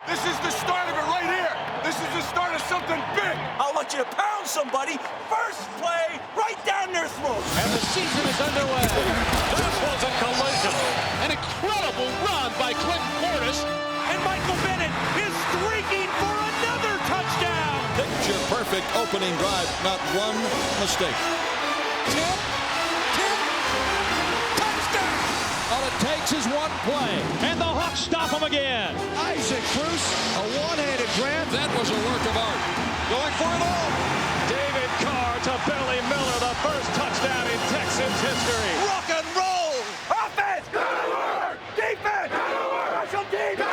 This is the start of it right here. This is the start of something big. I want you to pound somebody. First play, right down their throat. And the season is underway. That was a collision. An incredible run by Clinton Portis. And Michael Bennett is streaking for another touchdown. Picture perfect opening drive. Not one mistake. Tip. Touchdown. All it takes is one play. And the Hawks stop him again. Isaac Bruce, a one-handed grab. That was a work of art. Going for it all. David Carr to Billy Miller, the first touchdown in Texans history. Rock and roll. Offense. Defense. Special team.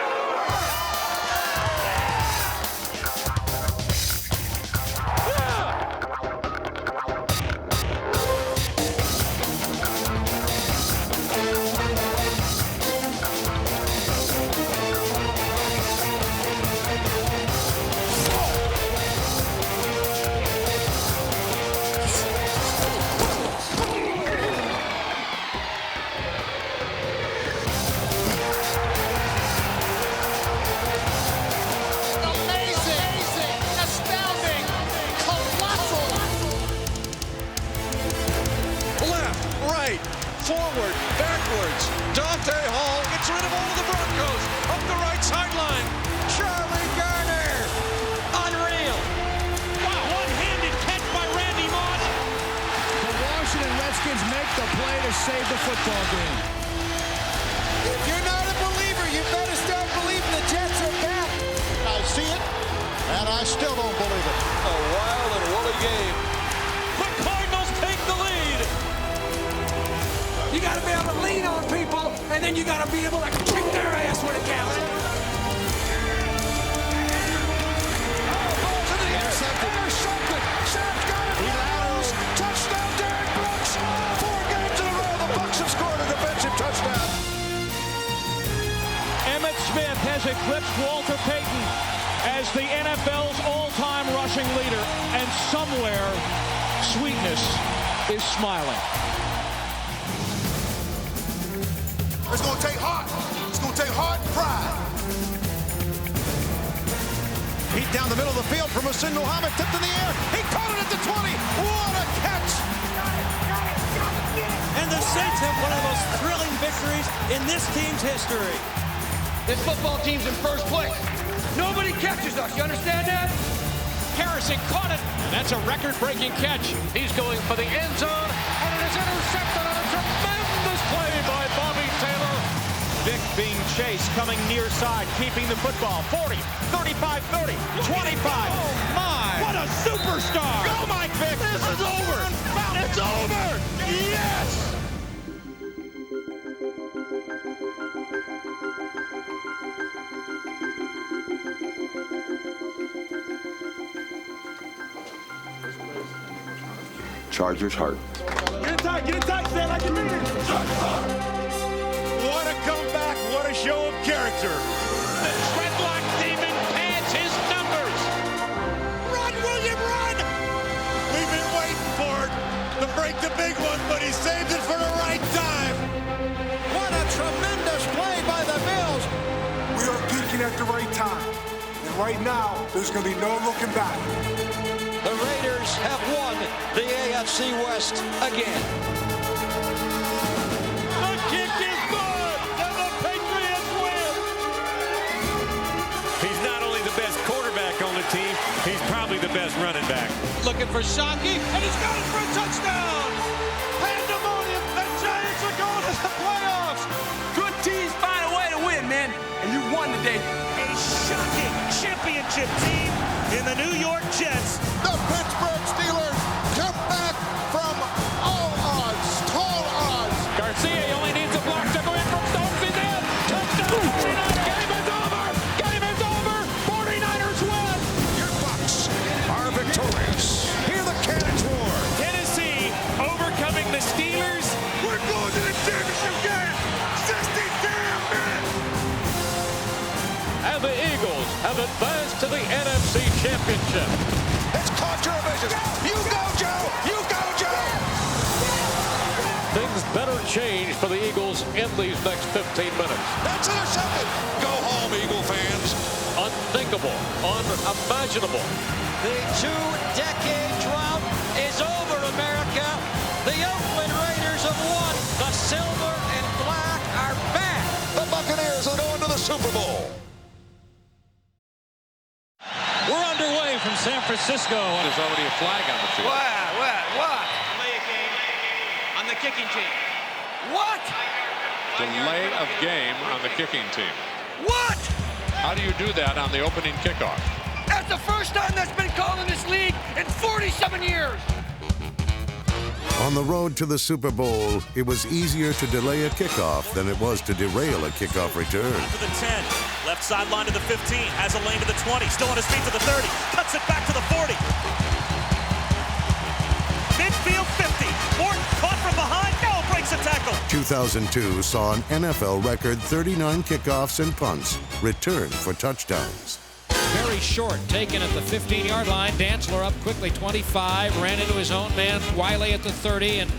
Forward, backwards, Dante Hall gets rid of all of the Broncos, up the right sideline, Charlie Garner, unreal. Wow, one-handed catch by Randy Moss. The Washington Redskins make the play to save the football game. If you're not a believer, you better start believing the Jets are back. I see it, and I still don't believe it. A wild and woolly game. The Cardinals take the lead. You got to be able to lean on people, and then you got to be able to kick their ass when it counts. Ball to the intercepted. Intercepted. Sam's got it. He laterals. Touchdown, Derek Brooks. 4 games in a row. The Bucs have scored a defensive touchdown. Emmitt Smith has eclipsed Walter Payton as the NFL's all-time rushing leader, and somewhere, sweetness is smiling. It's going to take heart. It's going to take heart and pride. Heat down the middle of the field from Hussein Muhammad. Tipped in the air. He caught it at the 20. What a catch. And the Saints have one of the most thrilling victories in this team's history. This football team's in first place. Nobody catches us. You understand that? Harrison caught it, and that's a record-breaking catch. He's going for the end zone, and it is intercepted on a tremendous play by Bobby Taylor. Vick being chased, coming near side, keeping the football. 40, 35, 30, 25. Oh, my. What a superstar. Go, Mike Vick. This is over. It's over. Yes. Chargers heart. Get in tight, Stan, like you mean it. What a comeback. What a show of character. The Treadlock Demon pads his numbers. Run, William, run. We've been waiting for it to break the big one, but he saved it for the right time. What a tremendous play by the Bills. We are peaking at the right time. And right now, there's going to be no looking back. The Raiders have won the AFC West again. The kick is good, and the Patriots win. He's not only the best quarterback on the team, he's probably the best running back. Looking for Shockey, and he's got it for a touchdown. Pandemonium, the Giants are going to the playoffs. Good teams find a way to win, man. And you won today. A shocking championship team in the New York Jets. The Pittsburgh Steelers come back from all odds, tall odds. Garcia only needs a block to go in from Stokes. He's in. Touchdown. 49. Game is over. Game is over. 49ers win. Your Bucs are victorious. Hear the cannons roar. Tennessee overcoming the Steelers. We're going to the championship game. 60 damn minutes. And the Eagles have advanced to the NFC Championship. It's caught your vision. You go, Joe. You go, Joe. Things better change for the Eagles in these next 15 minutes. That's intercepted. Go home, Eagle fans. unthinkable, unimaginable. The two-decade drought is over, America. The Oakland Raiders have won. The silver and black are back. The Buccaneers are going to the Super Bowl. We're underway from San Francisco. There's already a flag on the field. What? Play a game on the kicking team. What? Delay of game on the kicking team. What? How do you do that on the opening kickoff? That's the first time that's been called in this league in 47 years. On the road to the Super Bowl, it was easier to delay a kickoff than it was to derail a kickoff return. To the 10, left sideline to the 15, has a lane to the 20, still on his feet to the 30, cuts it back to the 40. Midfield 50, Morton caught from behind, no, breaks a tackle. 2002 saw an NFL record 39 kickoffs and punts returned for touchdowns. Very short, taken at the 15-yard line. Dantzler up quickly, 25, ran into his own man, Wiley at the 30, and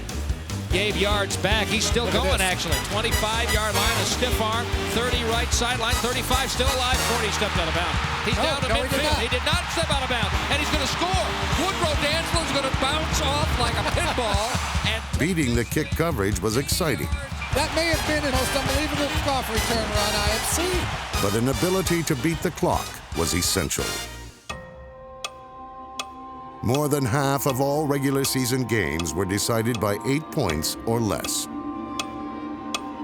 gave yards back. He's still going, actually. 25-yard line, a stiff arm, 30 right sideline, 35 still alive, 40 stepped out of bounds. He's down to midfield. He did not step out of bounds, and he's going to score. Woodrow Dantzler's going to bounce off like a pinball. And Beating the kick coverage was exciting, That may have been the most unbelievable kickoff return run I have seen. but an ability to beat the clock was essential. More than half of all regular season games were decided by 8 points or less.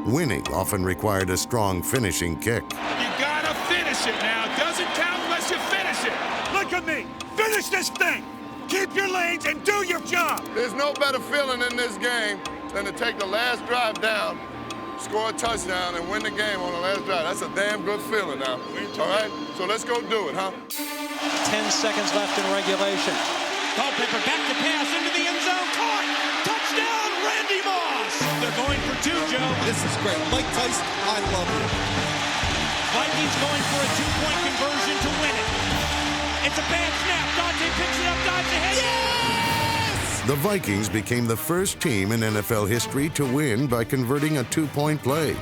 Winning often required a strong finishing kick. You gotta finish it now. Doesn't count unless you finish it. Look at me. Finish this thing. Keep your lanes and do your job. There's no better feeling in this game than to take the last drive down, score a touchdown, and win the game on the last drive. That's a damn good feeling now. All right? So let's go do it, huh? 10 seconds left in regulation. Culpepper back to pass into the end zone, caught, touchdown, Randy Moss. They're going for two, Joe. This is great. Mike Tyson, I love you. Vikings going for a two-point conversion to win it. It's a bad snap. Dante picks it up, dives ahead. Yes! The Vikings became the first team in NFL history to win by converting a two-point play.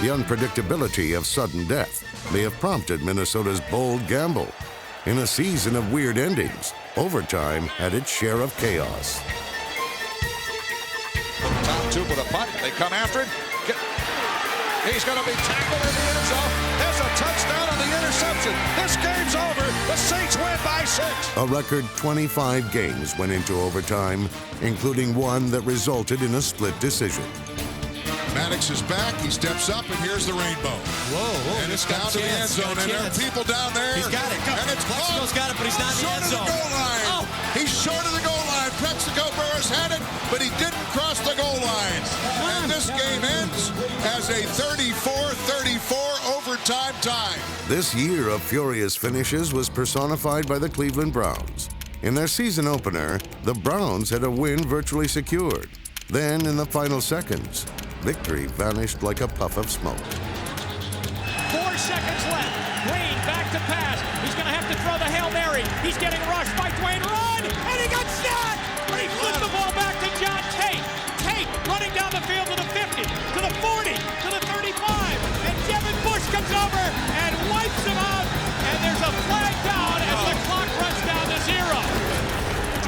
The unpredictability of sudden death may have prompted Minnesota's bold gamble. In a season of weird endings, overtime had its share of chaos. Top two with a punt. They come after it. He's going to be tackled in the end zone. There's a touchdown on the interception. This game's over. The Saints win by 6. A record 25 games went into overtime, including one that resulted in a split decision. Maddox is back. He steps up, and here's the rainbow. Whoa. And it's down to the end zone, and there are people down there. He's got it. And it's Plexico's got it, but he's not in the end zone. Short of the goal line. Oh. He's short of the goal line. Plexico Burris had it, but he didn't cross the goal line. And this game ends as a 34-34 overtime tie. This year of furious finishes was personified by the Cleveland Browns. In their season opener, the Browns had a win virtually secured. Then, in the final seconds, victory vanished like a puff of smoke. 4 seconds left. Green back to pass. He's going to have to throw the Hail Mary. He's getting rushed by Dwayne Run, and he got sacked. But he flipped the ball back to John Tate. Tate running down the field to the 50, to the 40, to the 35, and Devin Bush comes over and wipes him out. And there's a flag down as the clock runs down to 0.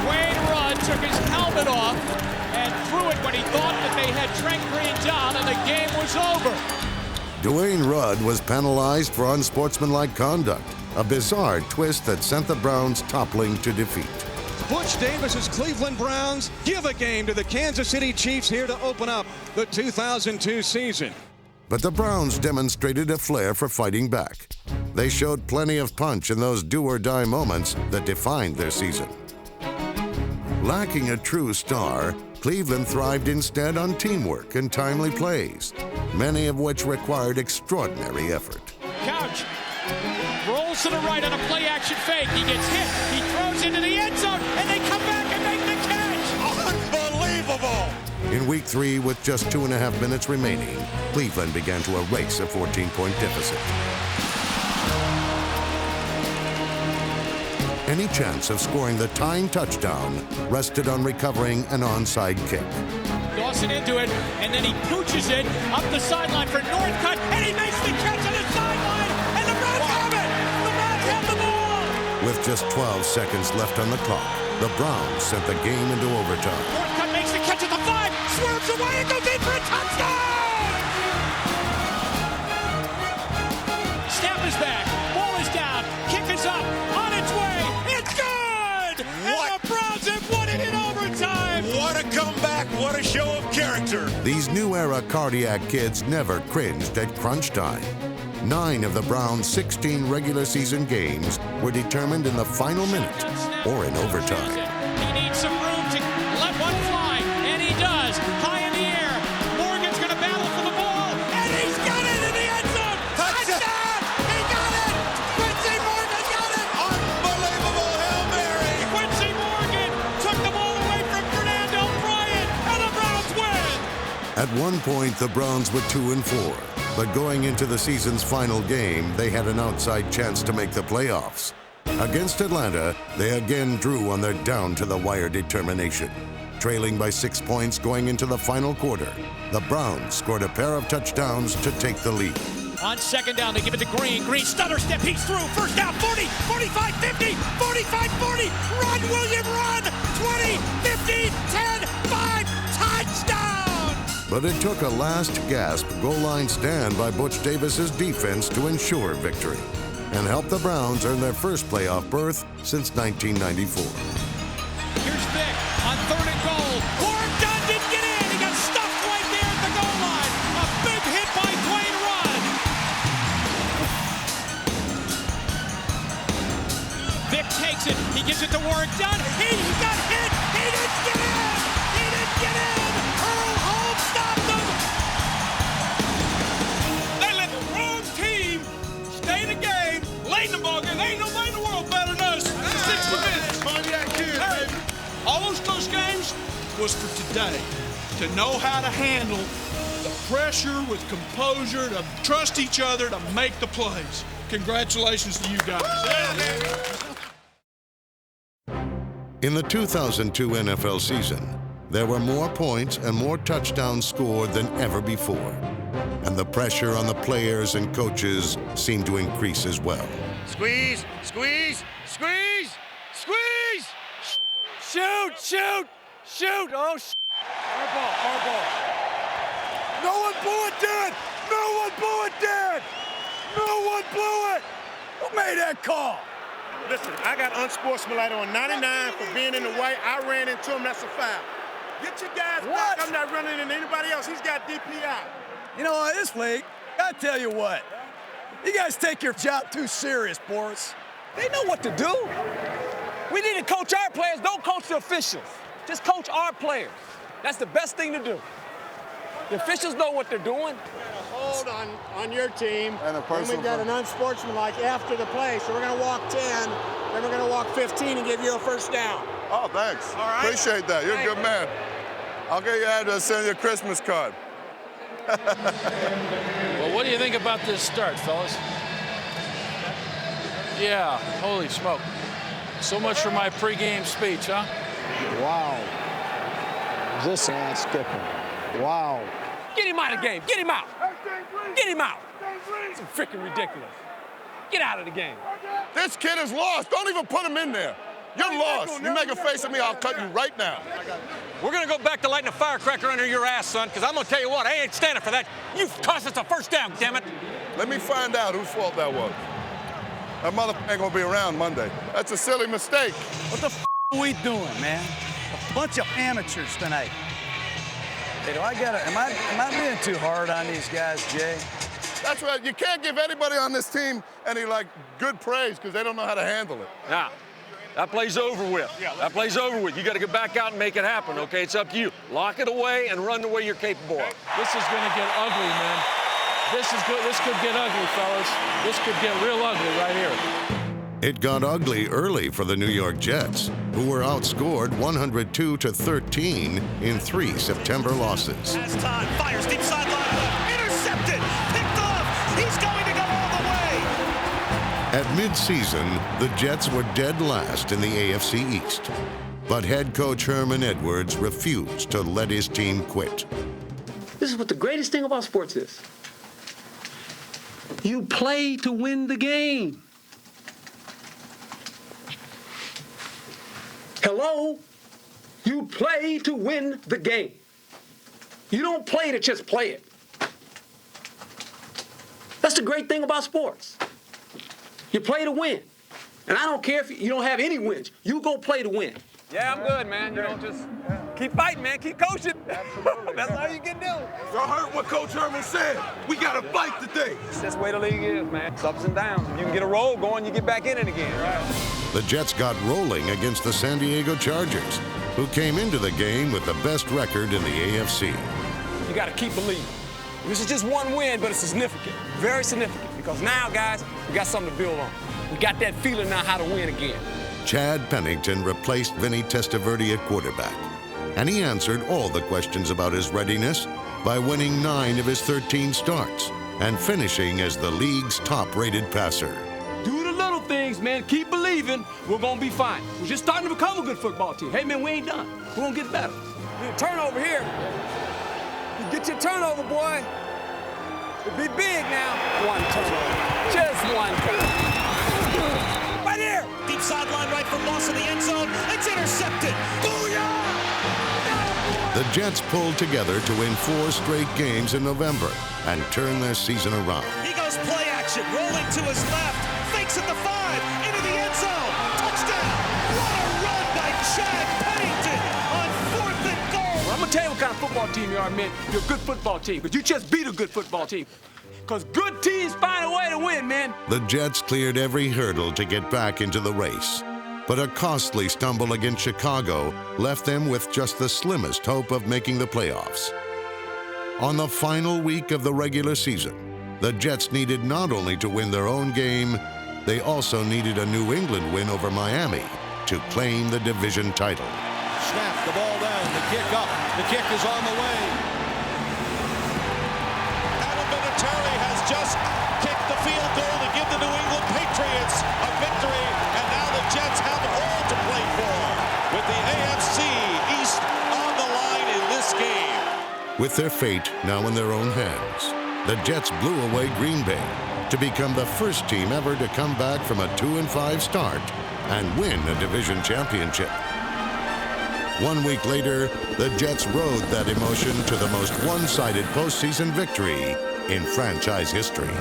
Dwayne Run took his helmet off and threw it when he thought that they had Trent Green down, and the game was over. Dwayne Rudd was penalized for unsportsmanlike conduct, a bizarre twist that sent the Browns toppling to defeat. Butch Davis's Cleveland Browns give a game to the Kansas City Chiefs here to open up the 2002 season. But the Browns demonstrated a flair for fighting back. They showed plenty of punch in those do-or-die moments that defined their season. Lacking a true star, Cleveland thrived instead on teamwork and timely plays, many of which required extraordinary effort. Couch rolls to the right on a play-action fake. He gets hit. He throws into the end zone, and they come back and make the catch. Unbelievable. In Week 3, with just 2.5 minutes remaining, Cleveland began to erase a 14-point deficit. Any chance of scoring the tying touchdown rested on recovering an onside kick. Dawson into it, and then he pooches it up the sideline for Northcutt, and he makes the catch on the sideline, and the Browns have it! The Browns have the With just 12 seconds left on the clock, the Browns sent the game into overtime. Northcutt makes the catch at the 5, swerves away and goes in for a touchdown! Snap is back, ball is down, kick is up, on its way, it's good! What? And the Browns have won it in overtime! What a comeback, what a show of character. These new era cardiac kids never cringed at crunch time. 9 of the Browns' 16 regular season games were determined in the final minute or in overtime. He needs some room to let one fly, and he does. High in the air. Morgan's going to battle for the ball, and he's got it in the end zone. Touchdown! He got it! Quincy Morgan got it! Unbelievable Hail Mary. Quincy Morgan took the ball away from Fernando Bryant, and the Browns win! At one point, the Browns were 2-4. But going into the season's final game, they had an outside chance to make the playoffs. Against Atlanta, they again drew on their down-to-the-wire determination. Trailing by 6 points going into the final quarter, the Browns scored a pair of touchdowns to take the lead. On second down, they give it to Green. Green stutter step, he's through. First down, 40, 45, 50, 45, 40. Run, William, run! 20, 15, 10, 5, touchdown! But it took a last-gasp goal-line stand by Butch Davis's defense to ensure victory and help the Browns earn their first playoff berth since 1994. Here's Vick on third and goal. Warren Dunn didn't get in. He got stuffed right there at the goal line. A big hit by Dwayne Rudd. Vick takes it. He gives it to Warren Dunn. He got hit. He didn't get in. He didn't get in. Earl Holmes stopped him. They let the wrong team stay in the game, late in the ball game. There ain't nobody in the world better than us. 60 minutes. Hey, all those close games was for today. To know how to handle the pressure with composure, to trust each other, to make the plays. Congratulations to you guys. In the 2002 NFL season, there were more points and more touchdowns scored than ever before. And the pressure on the players and coaches seemed to increase as well. Squeeze, squeeze, squeeze, squeeze! Shoot, shoot, shoot. Oh, our ball. No one blew it dead! No one blew it dead! No one blew it! Who made that call? Listen, I got unsportsmanlike on 99 for being in the way. I ran into him, that's a foul. Get your guys back. I'm not running into anybody else. He's got DPI. You know, this league, I tell you what, you guys take your job too serious, Boris. They know what to do. We need to coach our players, don't coach the officials. Just coach our players. That's the best thing to do. The officials know what they're doing. Hold on your team. And we got an unsportsmanlike after the play, so we're going to walk 10, then we're going to walk 15 and give you a first down. Oh, thanks. All right. Appreciate that. You're a good man. I'll get your address, send you a Christmas card. Well, what do you think about this start, fellas? Yeah, holy smoke. So much for my pregame speech, huh? Wow. This man's skipping. Wow. Get him out of the game. Get him out. Get him out. It's freaking ridiculous. Get out of the game. This kid is lost. Don't even put him in there. You're lost. You make a face at me, I'll cut you right now. We're going to go back to lighting a firecracker under your ass, son, because I'm going to tell you what, I ain't standing for that. You cost us a first down, damn it. Let me find out whose fault that was. That mother ain't going to be around Monday. That's a silly mistake. What the are we doing, man? A bunch of amateurs tonight. Hey, am I being too hard on these guys, Jay? That's right. You can't give anybody on this team any, good praise because they don't know how to handle it. Now, that play's over with. That play's over with. You got to get back out and make it happen, okay? It's up to you. Lock it away and run the way you're capable of. This is going to get ugly, man. This could get ugly, fellas. This could get real ugly right here. It got ugly early for the New York Jets, who were outscored 102-13 in 3 September losses. Has time, fires deep sideline, intercepted, picked off. He's going to go all the way. At midseason, the Jets were dead last in the AFC East. But head coach Herman Edwards refused to let his team quit. This is what the greatest thing about sports is. You play to win the game. Hello? You play to win the game. You don't play to just play it. That's the great thing about sports. You play to win. And I don't care if you don't have any wins. You go play to win. Yeah, I'm good, man. You know, just keep fighting, man. Keep coaching. Absolutely. That's all you can do. Y'all heard what Coach Herman said. We got to fight today. That's the way the league is, man. It's ups and downs. If you can get a roll going, you get back in it again. Right. The Jets got rolling against the San Diego Chargers, who came into the game with the best record in the AFC. You got to keep believing. This is just one win, but it's significant. Very significant. Because now, guys, we got something to build on. We got that feeling now how to win again. Chad Pennington replaced Vinny Testaverde at quarterback, and he answered all the questions about his readiness by winning 9 of his 13 starts and finishing as the league's top-rated passer. Do the little things, man. Keep believing. We're going to be fine. We're just starting to become a good football team. Hey, man, we ain't done. We're going to get better. Turnover here. You get your turnover, boy. It'll be big now. One turnover. Just one turnover. Right here. Deep sideline right for Moss in the end zone. It's intercepted. Booyah! The Jets pulled together to win 4 straight games in November and turn their season around. He goes play action, rolling to his left, fakes at the 5, into the end zone. Touchdown! What a run by Chad Pennington on 4th and goal. Well, I'm going to tell you what kind of football team you are, man. You're a good football team, but you just beat a good football team. Because good teams find a way to win, man. The Jets cleared every hurdle to get back into the race. But a costly stumble against Chicago left them with just the slimmest hope of making the playoffs. On the final week of the regular season, the Jets needed not only to win their own game, they also needed a New England win over Miami to claim the division title. Snap, the ball down, the kick up. The kick is on the way. Has just kicked the field goal to give the New England Patriots a victory, and now the Jets have all to play for, with the AFC East on the line in this game. With their fate now in their own hands, the Jets blew away Green Bay to become the first team ever to come back from a 2-5 start and win a division championship. 1 week later, the Jets rode that emotion to the most one-sided postseason victory in franchise history. To his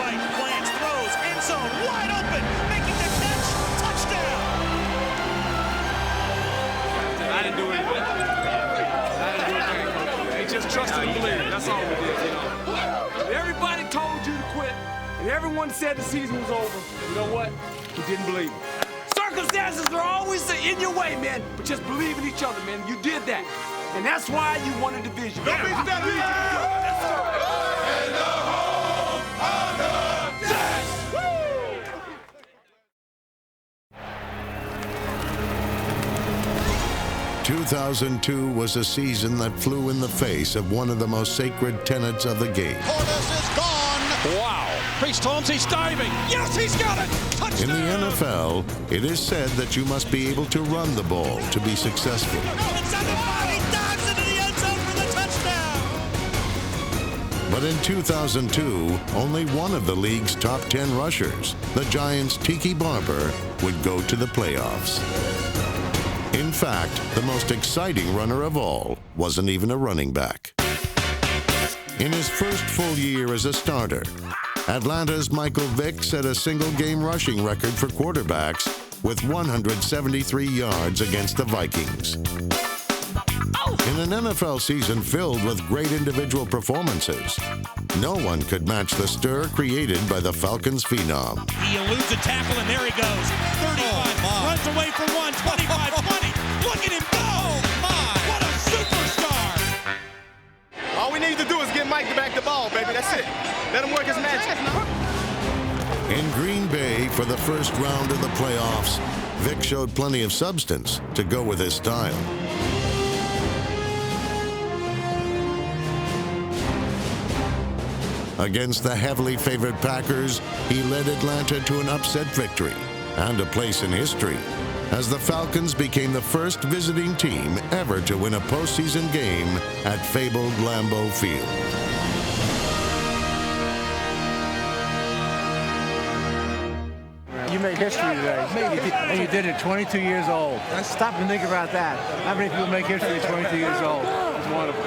right, plants, throws, end zone, wide open, making the catch, touchdown. I didn't do anything. They just trusted and believed. That's all we did, you know. Everybody told you to quit, and everyone said the season was over. You know what? You didn't believe it. Circumstances are always in your way, man, but just believe in each other, man. You did that. And that's why you won a division. Don't be that easy. In the home of the Jets. 2002 was a season that flew in the face of one of the most sacred tenets of the game. Portis is gone. Wow. Priest Holmes, he's diving. Yes, he's got it. Touchdown. In the NFL, it is said that you must be able to run the ball to be successful. But in 2002, only one of the league's top 10 rushers, the Giants' Tiki Barber, would go to the playoffs. In fact, the most exciting runner of all wasn't even a running back. In his first full year as a starter, Atlanta's Michael Vick set a single-game rushing record for quarterbacks with 173 yards against the Vikings. In an NFL season filled with great individual performances, no one could match the stir created by the Falcons' phenom. He eludes a tackle, and there he goes. 35, runs away for 1, 25, 20. Look at him go! What a superstar! All we need to do is get Mike back the ball, baby. That's it. Let him work his magic. In Green Bay, for the first round of the playoffs, Vick showed plenty of substance to go with his style. Against the heavily favored Packers, he led Atlanta to an upset victory and a place in history as the Falcons became the first visiting team ever to win a postseason game at fabled Lambeau Field. You You made history today. And you did it 22 years old. Stop and think about that. How many people make history at 22 years old? It's wonderful.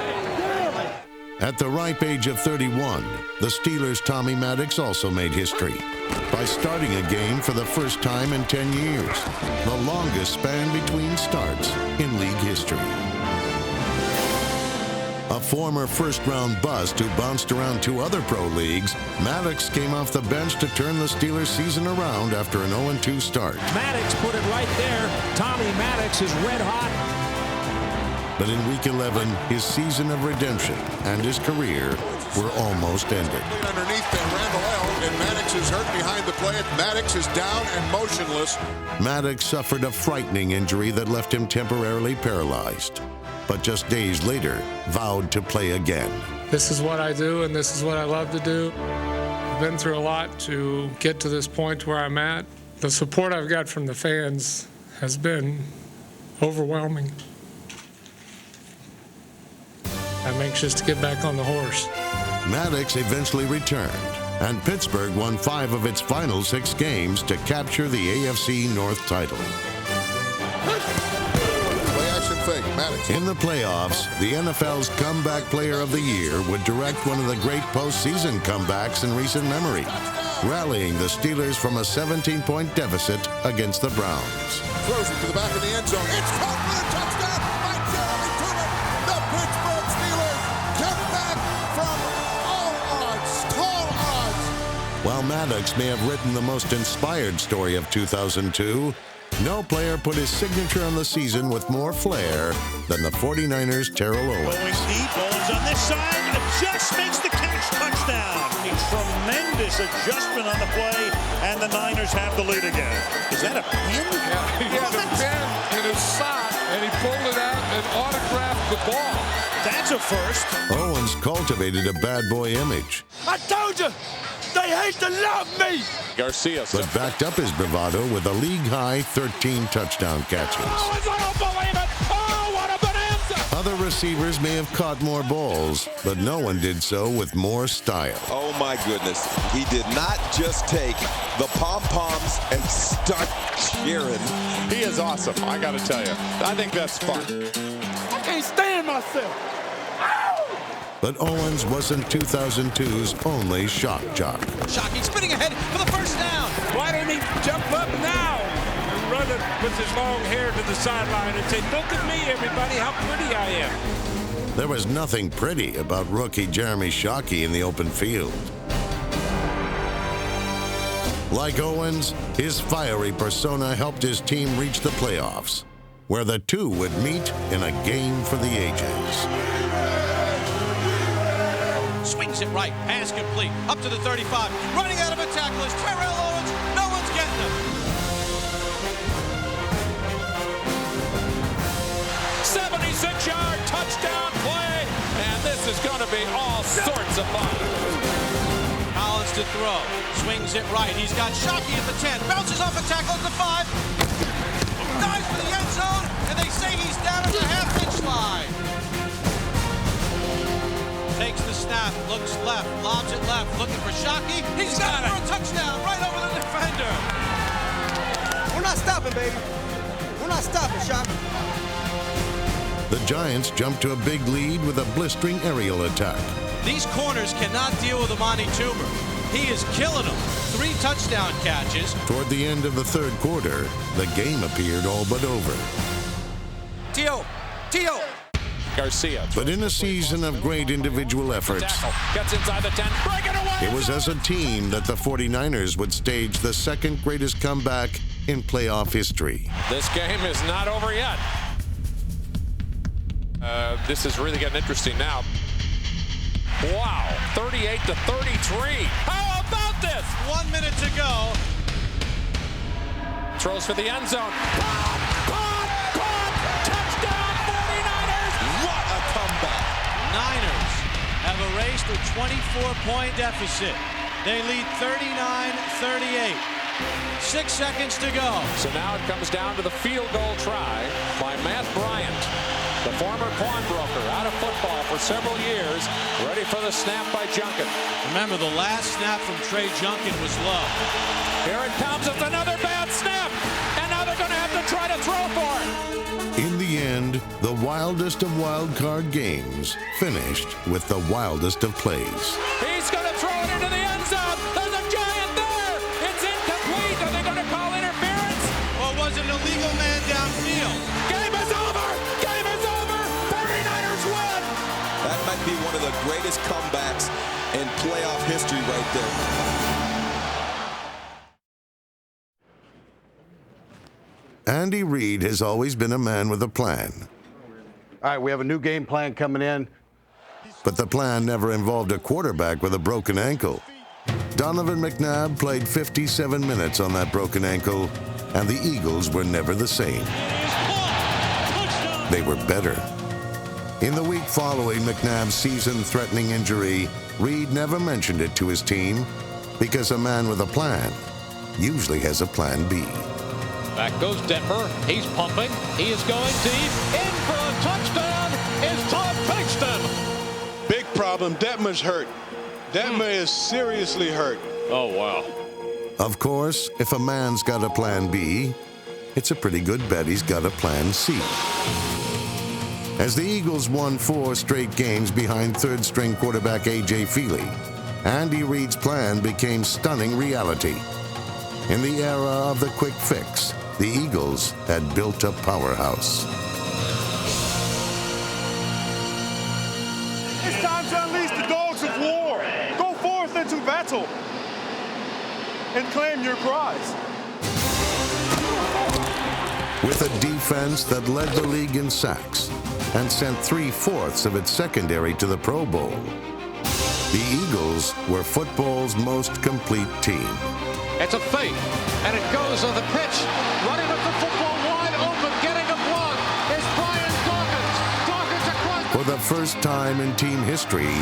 At the ripe age of 31, the Steelers' Tommy Maddox also made history by starting a game for the first time in 10 years, the longest span between starts in league history. A former first-round bust who bounced around 2 other pro leagues, Maddox came off the bench to turn the Steelers' season around after an 0-2 start. Maddox put it right there. Tommy Maddox is red hot. But in Week 11, his season of redemption and his career were almost ended. Underneath there, Randall L. And Maddox is hurt behind the play. Maddox is down and motionless. Maddox suffered a frightening injury that left him temporarily paralyzed, but just days later vowed to play again. This is what I do, and this is what I love to do. I've been through a lot to get to this point where I'm at. The support I've got from the fans has been overwhelming. I'm anxious to get back on the horse. Maddox eventually returned, and Pittsburgh won 5 of its final 6 games to capture the AFC North title. In the playoffs, the NFL's Comeback Player of the Year would direct one of the great postseason comebacks in recent memory, rallying the Steelers from a 17-point deficit against the Browns. Throws it to the back of the end zone. It's caught for a touchdown by Jeremy Tooman. The Pittsburgh Steelers come back from all odds, tall odds. While Maddox may have written the most inspired story of 2002, no player put his signature on the season with more flair than the 49ers' Terrell Owens. Going deep, Owens on this side, just makes the catch, touchdown. A tremendous adjustment on the play, and the Niners have the lead again. Is that a pin? Yeah, he had a pin in his sock, and he pulled it out and autographed the ball. That's a first. Owens cultivated a bad boy image. I told you, they hate to love me. Garcia. But backed up his bravado with a league-high 13 touchdown catches. Oh, I don't believe it. Oh, what a bonanza. Other receivers may have caught more balls, but no one did so with more style. Oh, my goodness. He did not just take the pom-poms and start cheering. He is awesome, I got to tell you. I think that's fun. I can't stand myself. But Owens wasn't 2002's only shock jock. Shockey spinning ahead for the first down. Why didn't he jump up now and run with his long hair to the sideline and say, look at me, everybody, how pretty I am. There was nothing pretty about rookie Jeremy Shockey in the open field. Like Owens, his fiery persona helped his team reach the playoffs, where the two would meet in a game for the ages. Swings it right, pass complete, up to the 35. Running out of a tackle is Terrell Owens. No one's getting him. 76-yard touchdown play, and this is going to be all sorts of fun. Collins to throw, swings it right. He's got Shockey at the 10, bounces off a tackle at the 5, dives for the end zone, and they say he's down at the half-inch line. Takes the snap, looks left, lobs it left, looking for Shockey. He's got it for a touchdown, right over the defender. We're not stopping, baby. We're not stopping, Shockey. The Giants jumped to a big lead with a blistering aerial attack. These corners cannot deal with Amani Toomer. He is killing them. 3 touchdown catches. Toward the end of the third quarter, the game appeared all but over. T.O. Garcia. But in a season of great individual efforts, Gets inside the 10, break it away. it was as a team that the 49ers would stage the second greatest comeback in playoff history. This game is not over yet. This is really getting interesting now. Wow, 38-33. How about this? 1 minute to go. Throws for the end zone. Caught! Touchdown, 49ers! What a comeback. Niners have erased a 24-point deficit. They lead 39-38. 6 seconds to go. So now it comes down to the field goal try by Matt Bryant. The former pawnbroker, out of football for several years, ready for the snap by Junkin. Remember, the last snap from Trey Junkin was low. Here it comes. It's another bad snap. And now they're going to have to try to throw for it. In the end, the wildest of wild card games finished with the wildest of plays. He's going to throw it into the end zone. There's a giant there. It's incomplete. Are they going to call interference? Well, was it an illegal man downfield? Game is over. Game is over. 49ers win. That might be one of the greatest comebacks in playoff history right there. Andy Reid has always been a man with a plan. All right, we have a new game plan coming in. But the plan never involved a quarterback with a broken ankle. Donovan McNabb played 57 minutes on that broken ankle, and the Eagles were never the same. They were better. In the week following McNabb's season-threatening injury, Reid never mentioned it to his team because a man with a plan usually has a plan B. Back goes Detmer. He's pumping. He is going deep. In for a touchdown is Todd Pinkston. Big problem. Detmer's hurt. Detmer is seriously hurt. Oh, wow. Of course, if a man's got a plan B, it's a pretty good bet he's got a plan C. As the Eagles won 4 straight games behind third-string quarterback A.J. Feely, Andy Reid's plan became stunning reality. In the era of the quick fix, the Eagles had built a powerhouse. It's time to unleash the dogs of war. Go forth into battle and claim your prize. With a defense that led the league in sacks and sent 3/4 of its secondary to the Pro Bowl, the Eagles were football's most complete team. It's a fake, and it goes on the pitch. Running up the football wide open, getting a block is Brian Dawkins. Dawkins across. For the first time in team history,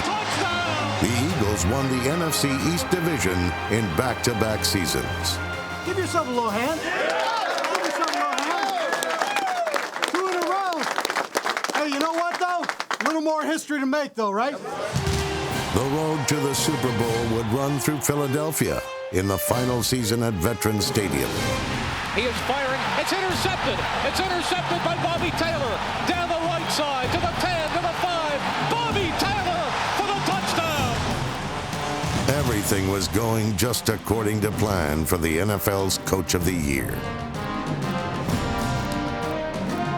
the Eagles won the NFC East Division in back-to-back seasons. Give yourself a little hand. Give yourself a little hand. 2 in a row. Hey, you know what, though? A little more history to make, though, right? The road to the Super Bowl would run through Philadelphia in the final season at Veterans Stadium. He is firing. It's intercepted. It's intercepted by Bobby Taylor. Down the right side to the 10, to the 5. Bobby Taylor for the touchdown. Everything was going just according to plan for the NFL's Coach of the Year.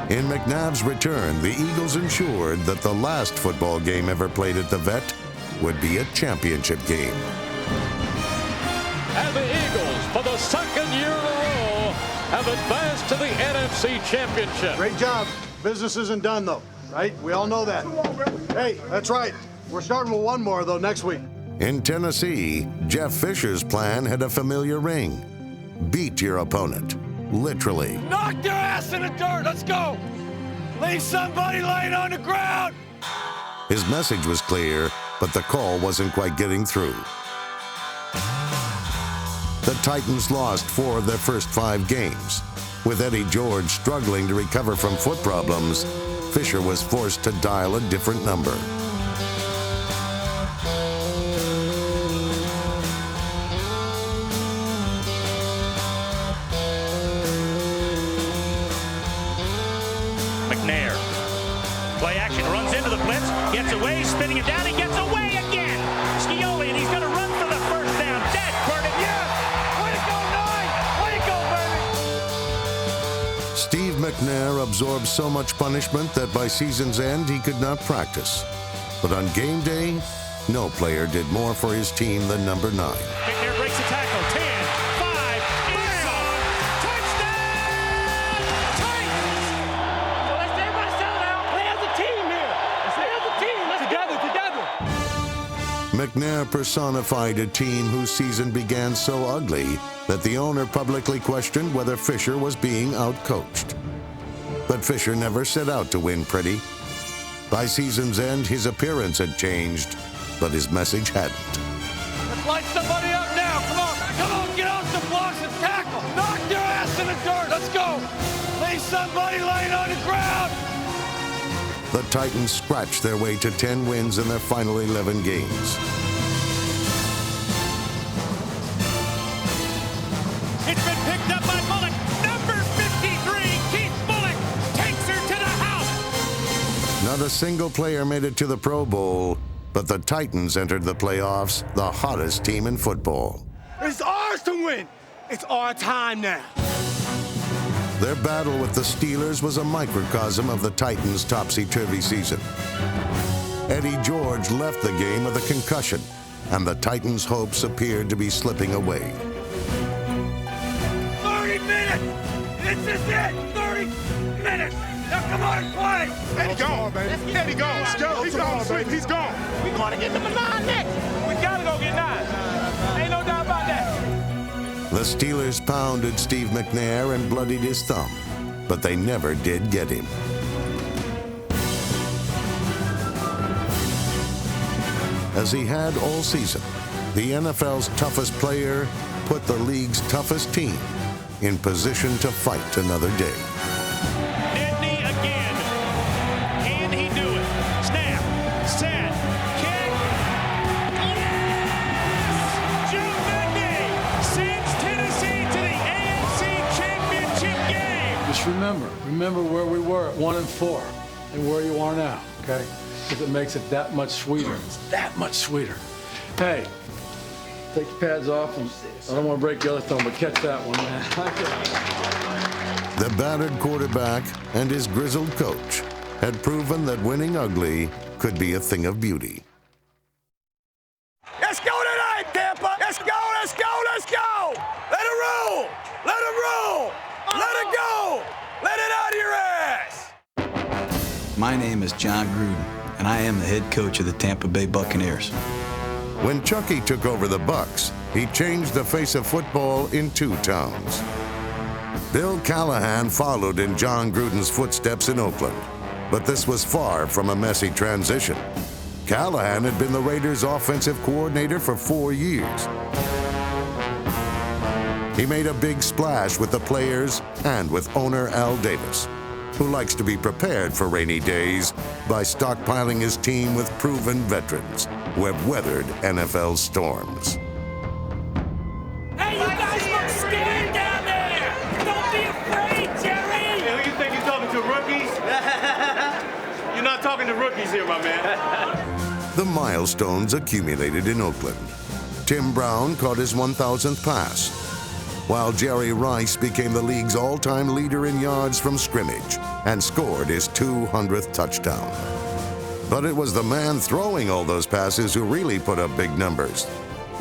In McNabb's return, the Eagles ensured that the last football game ever played at the Vet would be a championship game. And the Eagles, for the second year in a row, have advanced to the NFC Championship. Great job. Business isn't done, though, right? We all know that. Hey, that's right. We're starting with one more, though, next week. In Tennessee, Jeff Fisher's plan had a familiar ring. Beat your opponent, literally. Knock their ass in the dirt. Let's go. Leave somebody laying on the ground. His message was clear, but the call wasn't quite getting through. The Titans lost 4 of their first 5 games. With Eddie George struggling to recover from foot problems, Fisher was forced to dial a different number. McNair. Play action, runs into the blitz, gets away, spinning it down, he gets away again. Scioli, and he's going to run for the first down. Dead, Burnett, yes! Way to go, 9! Way to go, baby! Steve McNair absorbed so much punishment that by season's end he could not practice. But on game day, no player did more for his team than number 9. McNair breaks the tackle. 10, 5, it's on. Touchdown! Titans! So let's everybody settle down. Play as a team here. Play as a team. Let's together. McNair personified a team whose season began so ugly that the owner publicly questioned whether Fisher was being outcoached. But Fisher never set out to win pretty. By season's end, his appearance had changed, but his message hadn't. Let's light somebody up now. Come on, get off the blocks and tackle. Knock their ass in the dirt. Let's go. Leave somebody laying on the ground. The Titans scratched their way to 10 wins in their final 11 games. It's been picked up by Bullock. Number 53, Keith Bullock, takes her to the house. Not a single player made it to the Pro Bowl, but the Titans entered the playoffs, the hottest team in football. It's ours to win. It's our time now. Their battle with the Steelers was a microcosm of the Titans' topsy-turvy season. Eddie George left the game with a concussion, and the Titans' hopes appeared to be slipping away. 30 minutes! This is it! 30 minutes! Now come on and play! Eddie gone, baby. Eddie gone. He's gone, baby. He's gone. We going to get them a 9 next. We got to go get 9. Ain't no doubt about that. The Steelers pounded Steve McNair and bloodied his thumb, but they never did get him. As he had all season, the NFL's toughest player put the league's toughest team in position to fight another day. Nedney again. Can he do it? Snap, set, kick. Yes! Joe Nedney sends Tennessee to the AFC Championship game. Just remember where we were at 1-4 and where you are now, okay? Because it makes it that much sweeter. It's that much sweeter. Hey, take your pads off. I don't want to break the other thumb, but catch that one, man. The battered quarterback and his grizzled coach had proven that winning ugly could be a thing of beauty. Let's go tonight, Tampa! Let's go, let's go, let's go! Let it roll! Let it roll! Let it go! Let it out of your ass! My name is John Gruden, and I am the head coach of the Tampa Bay Buccaneers. When Chucky took over the Bucs, he changed the face of football in 2 towns. Bill Callahan followed in John Gruden's footsteps in Oakland, but this was far from a messy transition. Callahan had been the Raiders' offensive coordinator for 4 years. He made a big splash with the players and with owner Al Davis, who likes to be prepared for rainy days by stockpiling his team with proven veterans who have weathered NFL storms. Hey, you guys look scared down there. Don't be afraid, Jerry. Hey, who you think you're talking to, rookies? You're not talking to rookies here, my man. The milestones accumulated in Oakland. Tim Brown caught his 1,000th pass, while Jerry Rice became the league's all-time leader in yards from scrimmage and scored his 200th touchdown. But it was the man throwing all those passes who really put up big numbers.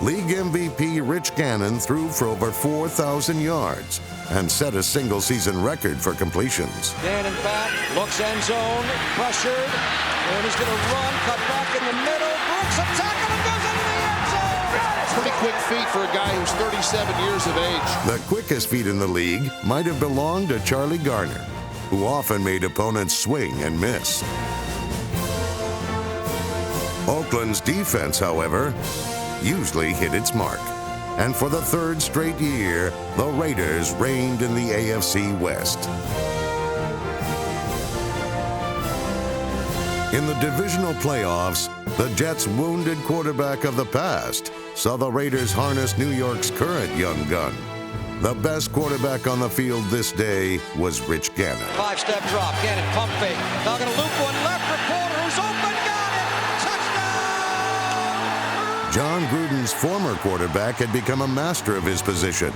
League MVP Rich Gannon threw for over 4,000 yards and set a single-season record for completions. Gannon back, looks end zone, pressured, and he's going to run, cut back in the middle. Brooks a tackle and goes into the end zone. Pretty quick feet for a guy who's 37 years of age. The quickest feet in the league might have belonged to Charlie Garner, who often made opponents swing and miss. Oakland's defense, however, usually hit its mark. And for the 3rd straight year, the Raiders reigned in the AFC West. In the divisional playoffs, the Jets' wounded quarterback of the past saw the Raiders harness New York's current young gun. The best quarterback on the field this day was Rich Gannon. 5-step drop, Gannon pump fake. Now going to loop one left for Porter, who's open, got it! Touchdown! John Gruden's former quarterback had become a master of his position.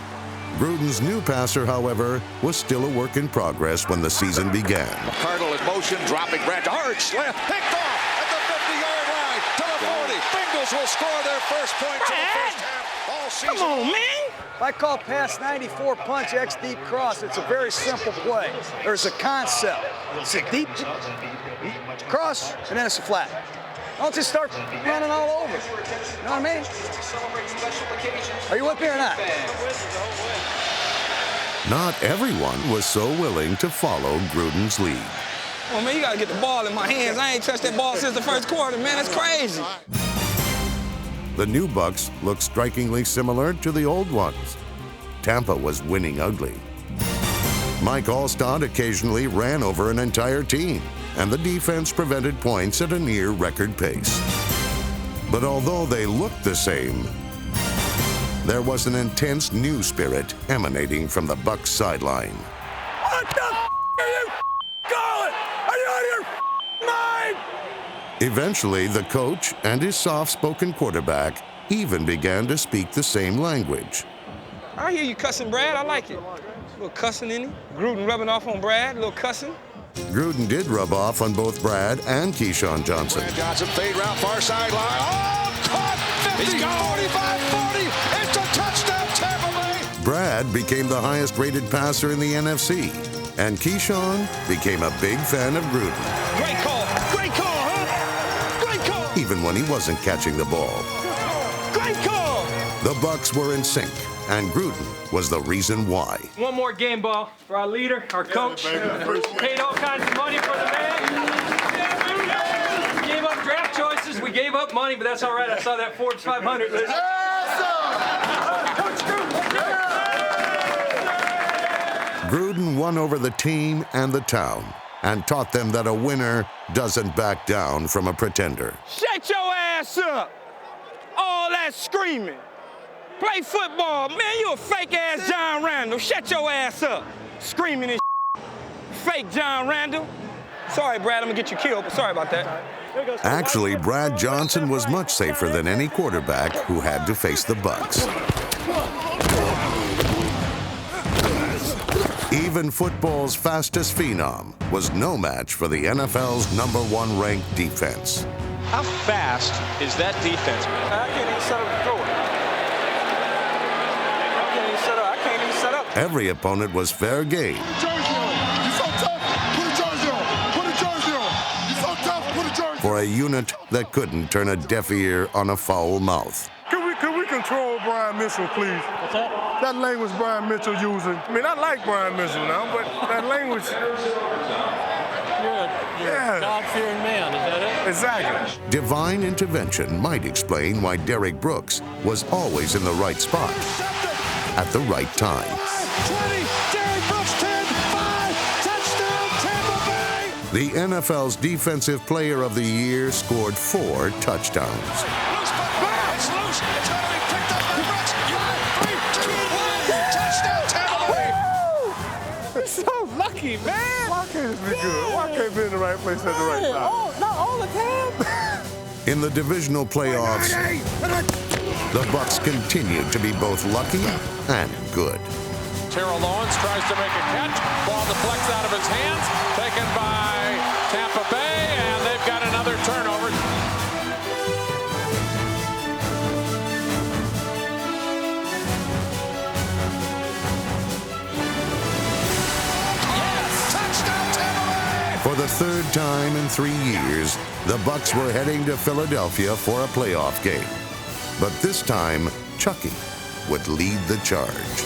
Gruden's new passer, however, was still a work in progress when the season began. McCardle in motion, dropping back to Arch, left, picked off at the 50-yard line to the 40. Bengals will score their first points in the first half all season. Come on, man! If I call pass 94 punch X deep cross, it's a very simple play. There's a concept. It's a deep cross, and then it's a flat. Don't just start running all over. You know what I mean? Are you with me or not? Not everyone was so willing to follow Gruden's lead. Well, man, you got to get the ball in my hands. I ain't touched that ball since the first quarter, man. That's crazy. The new Bucs looked strikingly similar to the old ones. Tampa was winning ugly. Mike Alstott occasionally ran over an entire team, and the defense prevented points at a near record pace. But although they looked the same, there was an intense new spirit emanating from the Bucs sideline. What the are you calling? Are you out of your mind? Eventually, the coach and his soft-spoken quarterback even began to speak the same language. I hear you cussing, Brad. I like it. A little cussing in it. Gruden rubbing off on Brad, a little cussing. Gruden did rub off on both Brad and Keyshawn Johnson. Brad Johnson fade route far sideline. Oh, caught 50, 45, 40. It's a touchdown, Tampa Bay. Brad became the highest-rated passer in the NFC, and Keyshawn became a big fan of Gruden. Great call, huh? Great call. Even when he wasn't catching the ball. Great call. The Bucs were in sync, and Gruden was the reason why. One more game ball for our leader, our coach. Paid all kinds of money for the man. We gave up draft choices. We gave up money, but that's all right. I saw that Forbes 500 list. Gruden won over the team and the town and taught them that a winner doesn't back down from a pretender. Shut your ass up. All that screaming. Play football. Man, you a fake-ass John Randall. Shut your ass up. Screaming and fake John Randall. Sorry, Brad, I'm gonna get you killed, but sorry about that. Actually, Brad Johnson was much safer than any quarterback who had to face the Bucs. Even football's fastest phenom was no match for the NFL's #1 ranked defense. How fast is that defense, man? I can't even set up the throw. I can't even set up. Every opponent was fair game. Put a jersey on. You so tough. Put a jersey on. Put a jersey on. You so tough. Put a jersey on. For a unit that couldn't turn a deaf ear on a foul mouth. Can we control Brian Mitchell, please? What's that? That language Brian Mitchell using. I mean, I like Brian Mitchell now, but that language. You're a God-fearing man, is that it? Exactly. Divine intervention might explain why Derek Brooks was always in the right spot at the right time. 20, Derek Brooks 10, 5, touchdown, Tampa Bay! The NFL's Defensive Player of the Year scored 4 touchdowns. It's loose. It's going to be picked up by Brooks. 5, 3, 2, 1. Touchdown, Tampa Bay. You're so lucky, man. Why can't it be good? Why can't it be in the right place at the right time? Not all the time. In the divisional playoffs, the Bucs continued to be both lucky and good. Terrell Owens tries to make a catch. Ball deflects out of his hands. Taken by Tampa Bay, and they've got another turnover. For the third time in 3 years, the Bucs were heading to Philadelphia for a playoff game. But this time, Chucky would lead the charge.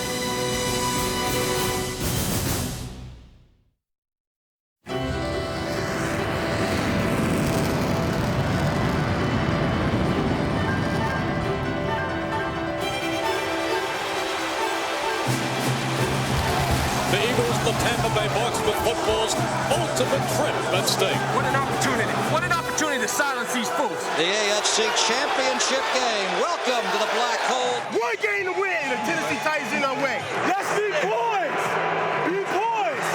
The Eagles, the Tampa Bay Bucs with football's ultimate trip at stake. What an opportunity. What an opportunity to silence these fools. The AFC Championship game. Welcome to the Black Hole. One game to win, and the Tennessee Titans in our way. Let's be boys. Be boys.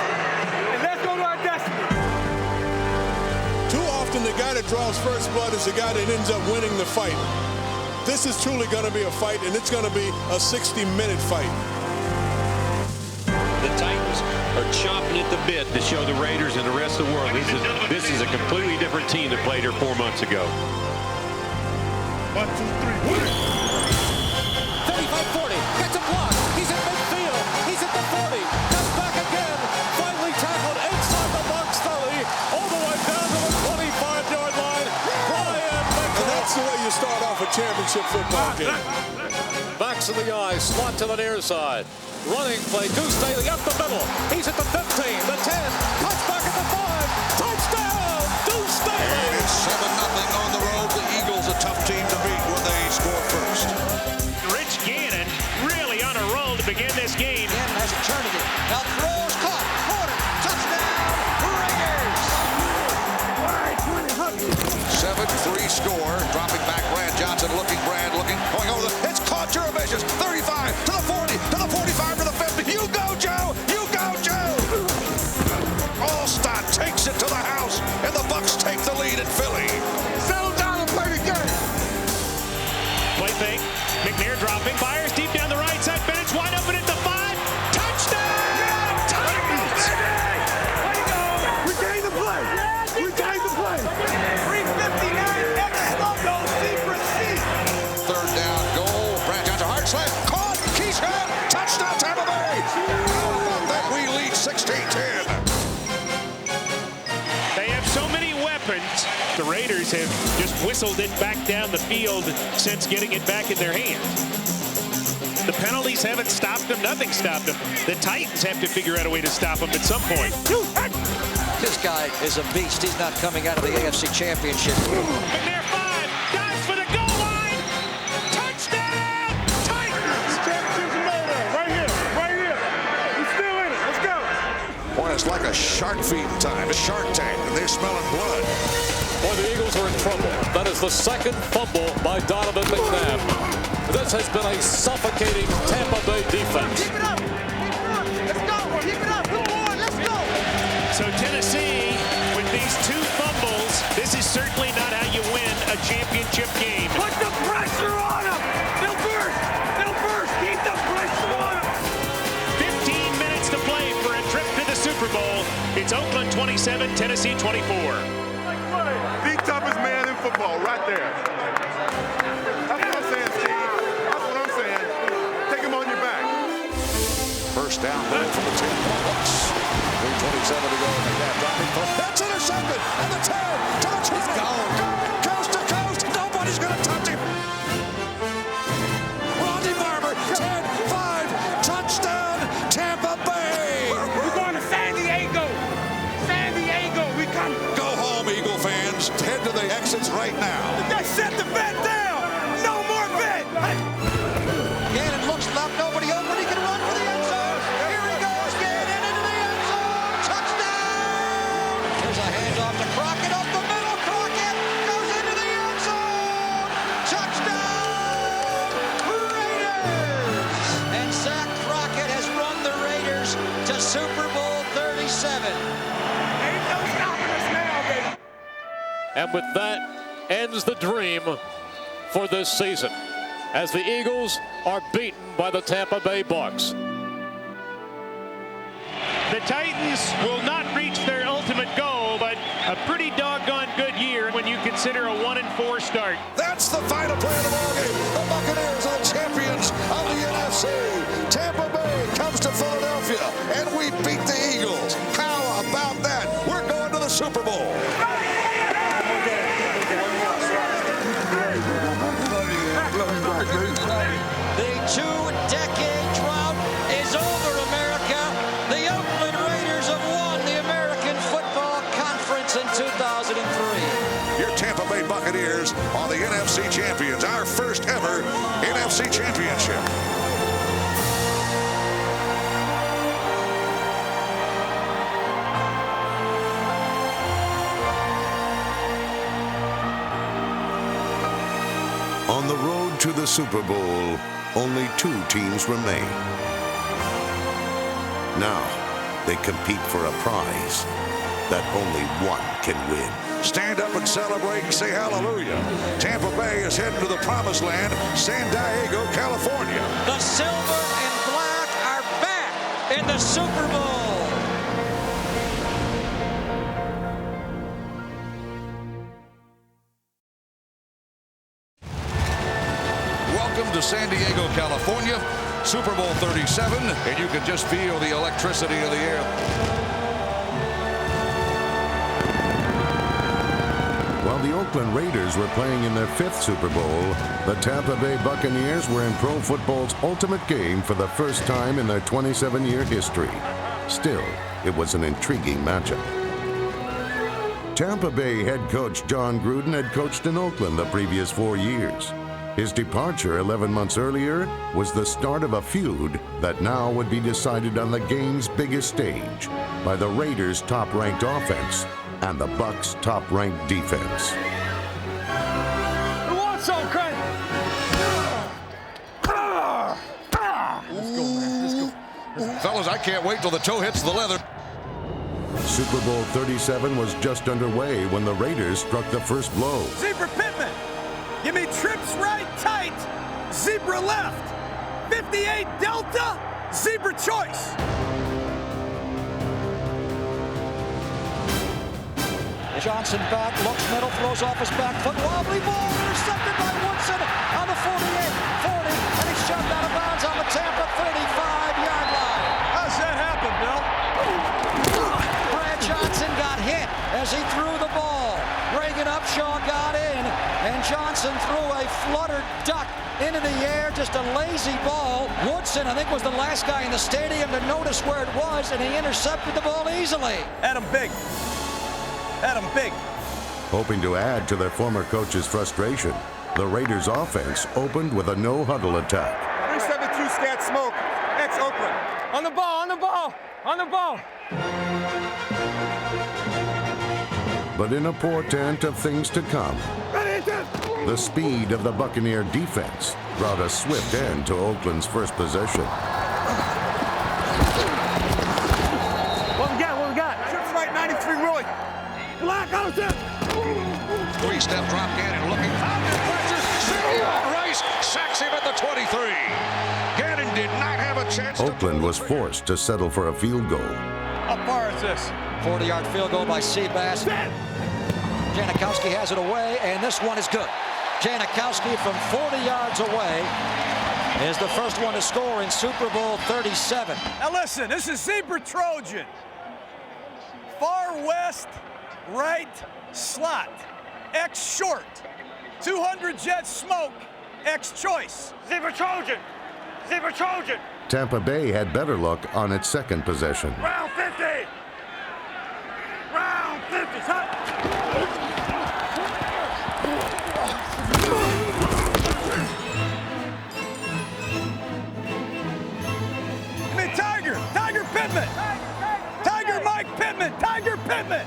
And let's go to our destiny. Too often, the guy that draws first blood is the guy that ends up winning the fight. This is truly going to be a fight, and it's going to be a 60-minute fight. The Titans are chomping at the bit to show the Raiders and the rest of the world this is a completely different team that played here 4 months ago. 1, 2, 3. 35-40, gets a block. He's in midfield. He's at the 40. Comes back again. Finally tackled inside the box 30. All the way down to the 25-yard line. And that's the way you start off a championship football game. Backs in the eye, slot to the near side. Running play, Deuce Staley up the middle. He's at the 15, the 10, cuts back at the 5. Touchdown, Deuce Staley. It's 7-0 on the road. The Eagles, a tough team to beat when they score first. Rich Gannon really on a roll to begin this game. Gannon has eternity. Now throws, caught, corner, touchdown, Raiders. score. Dropping back, Brad Johnson looking, going over it's caught, Jurevicius, 35, to the 40, to the 45, to the 50. You go, Joe! You go, Joe! Allstott takes it to the house, and the Bucs take the lead in Philly. Settle down and play the game. Play fake. McNair dropping. Fires deep down the right side. Bennett's wide open at the 5. Touchdown! Titans! Way to go! Retain the play. Retain the play. 3:59. Ex-logo secret seat. Third down goal. Brad Johnson, hard slant. Caught. Keyshawn. Touchdown, Tampa Bay. How about that? We lead 16-10. They have so many weapons. The Raiders have just whistled it back down the field since getting it back in their hands. The penalties haven't stopped them. Nothing stopped them. The Titans have to figure out a way to stop them at some point. This guy is a beast. He's not coming out of the AFC Championship. McNair 5, dives for the goal line. Touchdown! Titans! Right here. He's still in it. Let's go. Boy, it's like a shark feeding time, a shark tank, and they're smelling blood. Boy, the Eagles are in trouble. That is the second fumble by Donovan McNabb. This has been a suffocating Tampa Bay defense. Keep it up. Let's go. Keep it up. Good boy. Let's go. So Tennessee, with these 2 fumbles, this is certainly not how you win a championship game. Put the pressure on him. They'll burst. Keep the pressure on him. 15 minutes to play for a trip to the Super Bowl. It's Oakland 27, Tennessee 24. The toughest man in football, right there. That's what I'm saying, Steve. That's what I'm saying. Take him on your back. First down goal from the 10 Bucs. 3:27 to go. McNabb dropping. That's intercepted. And the 10 to the 20. Coast to coast. Nobody's going to touch him. Ronnie Barber, 10-5. Touchdown, Tampa Bay. We're going to San Diego. We come. Go home, Eagle fans. Head to the exits right now. They set the bet down. No more bet. Gannon looks left, nobody open. He can run for the end zone. Here he goes, Gannon into the end zone. Touchdown! There's a handoff to Crockett up the middle. Crockett goes into the end zone. Touchdown! Raiders! And Zach Crockett has run the Raiders to Super Bowl 37. Ain't no stopping us now, baby. And with that ends the dream for this season, as the Eagles are beaten by the Tampa Bay Bucs. The Titans will not reach their ultimate goal, but a pretty doggone good year when you consider a 1-4 start. That's the final play of the ballgame. The Buccaneers are the champions of the NFC. Tampa Bay comes to Philadelphia, and we beat the Eagles. How about that? We're going to the Super Bowl. The 2-decade drought is over, America. The Oakland Raiders have won the American Football Conference in 2003. Your Tampa Bay Buccaneers are the NFC champions, our first ever NFC championship. On the road to the Super Bowl, only 2 teams remain. Now, they compete for a prize that only one can win. Stand up and celebrate and say hallelujah. Tampa Bay is heading to the promised land, San Diego, California. The silver and black are back in the Super Bowl. Welcome to San Diego, California, Super Bowl 37, and you can just feel the electricity of the air. While the Oakland Raiders were playing in their 5th Super Bowl, the Tampa Bay Buccaneers were in pro football's ultimate game for the first time in their 27-year history. Still, it was an intriguing matchup. Tampa Bay head coach John Gruden had coached in Oakland the previous 4 years. His departure 11 months earlier was the start of a feud that now would be decided on the game's biggest stage by the Raiders' top-ranked offense and the Bucs' top-ranked defense. Fellas, I can't wait till the toe hits the leather. Super Bowl XXXVII was just underway when the Raiders struck the first blow. Zebra Pittman. Give me trips right tight. Zebra left. 58 Delta. Zebra choice. Johnson back, looks middle, throws off his back foot, wobbly ball, intercepted by Woodson on the 48, 40, and he's shoved out of bounds on the Tampa 35-yard line. How's that happen, Bill? Brad Johnson got hit as he threw the ball. Reagan Upshaw got in, and Johnson threw a fluttered duck into the air, just a lazy ball. Woodson, I think, was the last guy in the stadium to notice where it was, and he intercepted the ball easily. Adam Big. Adam Big. Hoping to add to their former coach's frustration, the Raiders' offense opened with a no-huddle attack. 372 scat smoke, ex-Oakland. On the ball, on the ball, on the ball. But in a portent of things to come, the speed of the Buccaneer defense brought a swift end to Oakland's first possession. What we got? Trips right 93 Willie. Black out there. Three-step drop, Gannon looking. Found it, pressure. Rice sacks him at the 23. Gannon did not have a chance. Oakland was forced to settle for a field goal. How far is this? 40-yard field goal by Seabass. Janikowski has it away, and this one is good. Janikowski from 40 yards away is the first one to score in Super Bowl XXXVII. Now listen, this is Zebra Trojan. Far west, right slot. X short. 200 jet smoke. X choice. Zebra Trojan. Zebra Trojan. Tampa Bay had better luck on its second possession. Round 50. Round 50. Tiger Pittman. Tiger Mike Pittman. Tiger Pittman.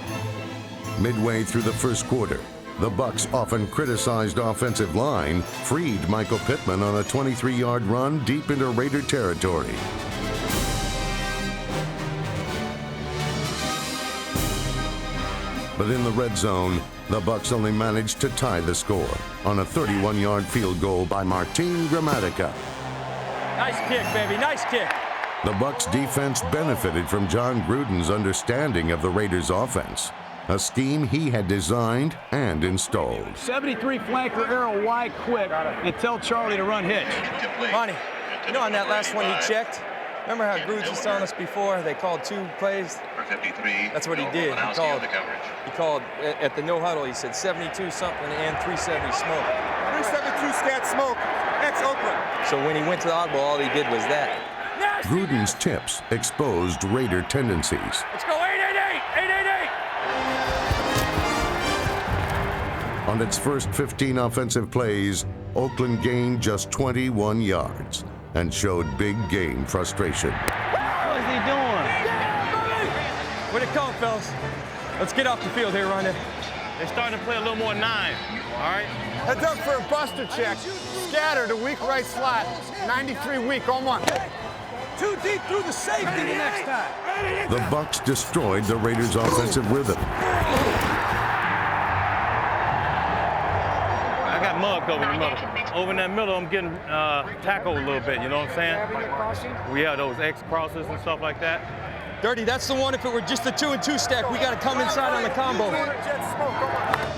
Midway through the first quarter, the Bucs' often criticized offensive line freed Michael Pittman on a 23-yard run deep into Raider territory. But in the red zone, the Bucs only managed to tie the score on a 31-yard field goal by Martin Gramatica. Nice kick, baby. Nice kick. The Bucs' defense benefited from John Gruden's understanding of the Raiders' offense, a scheme he had designed and installed. 73 flanker arrow wide quick and tell Charlie to run hitch. Monty, you know on that last one he checked? Remember how Grudes was telling us before they called 2 plays? That's what he did. He called at the no huddle, he said 72 something and 370 smoke. 372 scat smoke, ex-Oakland. So when he went to the oddball, all he did was that. Gruden's tips exposed Raider tendencies. Let's go 888. 888. On its first 15 offensive plays, Oakland gained just 21 yards and showed big game frustration. What is he doing? Where'd it come, fellas? Let's get off the field here, Ronnie. They're starting to play a little more 9. All right? Heads up for a buster check. Scatter to weak right slot. 93 weak, all month. Too deep through the safety the next time. The Bucs destroyed the Raiders' offensive rhythm. I got mugged over in the middle. Over in that middle, I'm getting tackled a little bit, you know what I'm saying? We have those X crosses and stuff like that. Dirty, that's the one. If it were just a 2-and-2 stack, we got to come inside on the combo.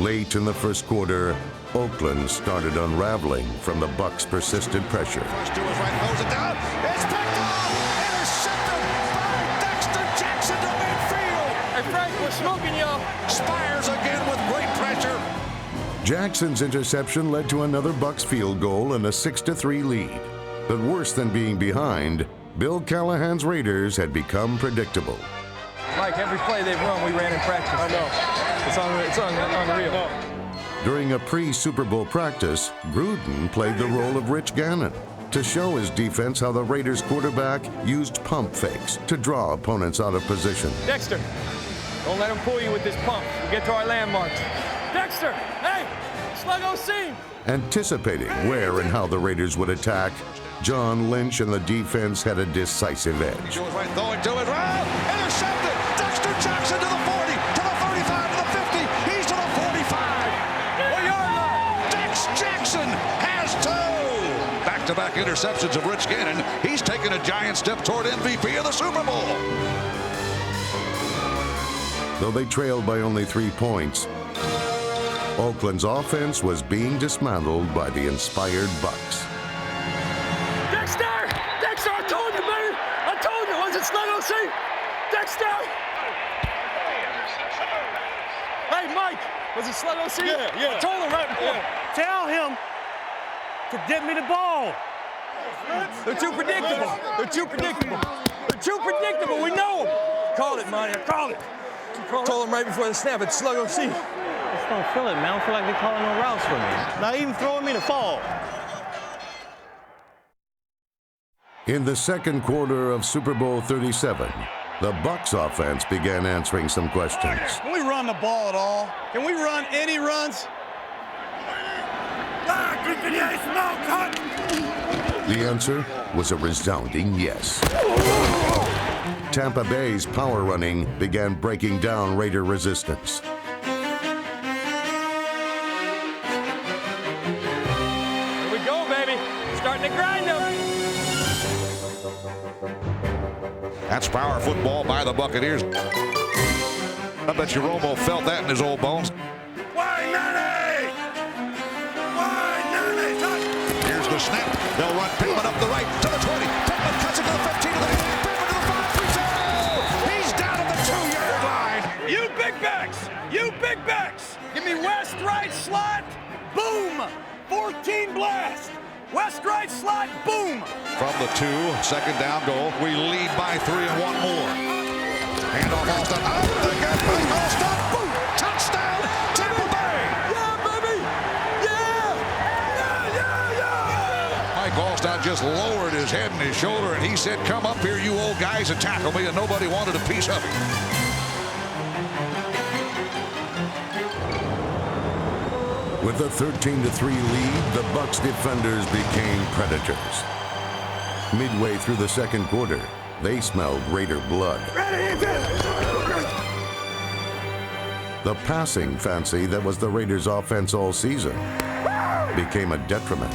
Late in the first quarter, Oakland started unraveling from the Bucs' persistent pressure. First to his right, throws it down. It's picked off. Intercepted by Dexter Jackson to midfield. Hey, Frank, we're smoking, y'all. Spires again with great pressure. Jackson's interception led to another Bucs field goal and a 6-3 lead. But worse than being behind, Bill Callahan's Raiders had become predictable. Mike, every play they've run, we ran in practice. I know. It's unreal. During a pre-Super Bowl practice, Gruden played the role of Rich Gannon to show his defense how the Raiders quarterback used pump fakes to draw opponents out of position. Dexter, don't let him pull you with this pump. We get to our landmarks. Dexter, hey, slug seam. Anticipating where and how the Raiders would attack, John Lynch and the defense had a decisive edge. He goes right, throwing to it. Intercepted. Dexter Jackson to the 40, to the 35, to the 50. He's to the 45. Dex Jackson has two. Back-to-back interceptions of Rich Gannon. He's taken a giant step toward MVP of the Super Bowl. Though they trailed by only 3 points, Oakland's offense was being dismantled by the inspired Bucs. Dexter! Dexter, I told you, baby! I told you, was it Sluggo C? Dexter! Hey, Mike, was it Sluggo C? Yeah. I told him right before. Yeah. Tell him to get me the ball. They're too predictable. They're too predictable. They're too predictable. We know them. Called it, Monty. I called it. Told him right before the snap. It's Sluggo C. I just don't feel it, man. I don't feel like they're calling no routes for me. Not even throwing me the ball. In the second quarter of Super Bowl 37, the Bucs offense began answering some questions. Can we run the ball at all? Can we run any runs? The answer was a resounding yes. Tampa Bay's power running began breaking down Raider resistance. Here we go, baby. Starting to grind them. That's power football by the Buccaneers. I bet you Romo felt that in his old bones. Here's the snap. They'll run Pittman up the right to the 20. Pittman cuts it to the 15 to the 8. Pittman to the 5. He's down at the 2-yard line. You big backs. You big backs. Give me west, right, slot. Boom. 14 blast. West, right, slot. Boom. From the 2, second down goal. We lead by 3 and one more. Hand off Alston. Out the gut by Alston. Boom. Touchdown, Tampa Bay. Yeah, baby. Yeah. Mike Alston just lowered his head and his shoulder, and he said, "Come up here, you old guys, and tackle me," and nobody wanted a piece of him. With a 13-3 lead, the Bucs defenders became predators. Midway through the second quarter, they smelled Raider blood. The passing fancy that was the Raiders' offense all season became a detriment.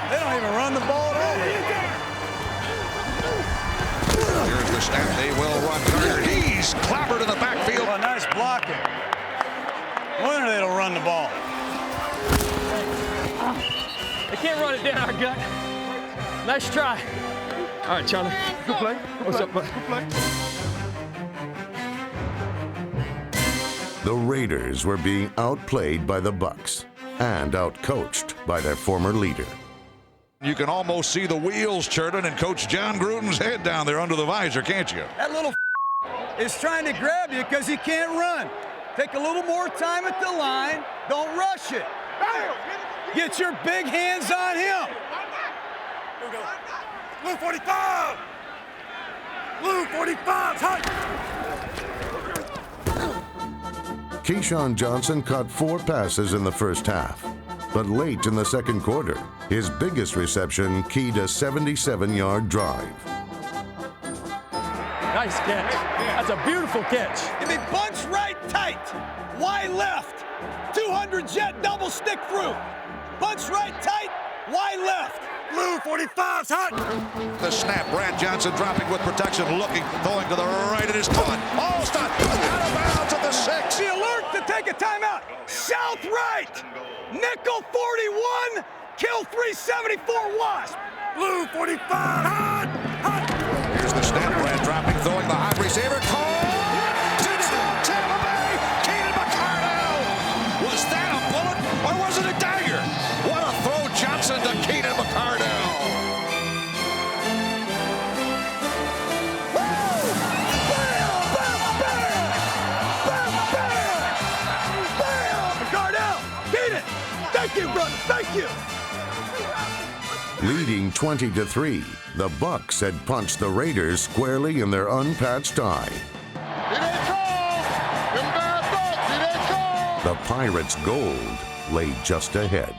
They don't even run the ball at all. Here's the snap. They will run. Carter. He's clobbered in the backfield. Oh, nice blocking. Wonder they don't run the ball. They can't run it down our gut. Nice try. All right, Charlie. Good play. What's up, bud? Good play. The Raiders were being outplayed by the Bucs and outcoached by their former leader. You can almost see the wheels churning and Coach John Gruden's head down there under the visor, can't you? That little is trying to grab you because he can't run. Take a little more time at the line. Don't rush it. Get your big hands on him. Blue 45! Blue 45! Tight! Keyshawn Johnson caught 4 passes in the first half, but late in the second quarter, his biggest reception keyed a 77-yard drive. Nice catch. That's a beautiful catch. Give me bunch right tight. Wide left. 200 jet double stick through. Bunch right tight. Wide left. Blue 45, hot! The snap. Brad Johnson dropping with protection, looking, throwing to the right. It is caught. Alston out of bounds at the 6. The alert to take a timeout. South right. Nickel 41. Kill 374 Wasp. Blue 45, hot! Hot! Here's the snap. Brad dropping, throwing the hot receiver. Call! Touchdown, Tampa Bay! Keenan McCardell! Was that a bullet or was it a dagger? What a throw, Johnson to Keenan McCardell! McCardell! Keenan! Thank you, brother. Thank you. Leading 20-3, the Bucs had punched the Raiders squarely in their unpatched eye. The Pirates' gold lay just ahead.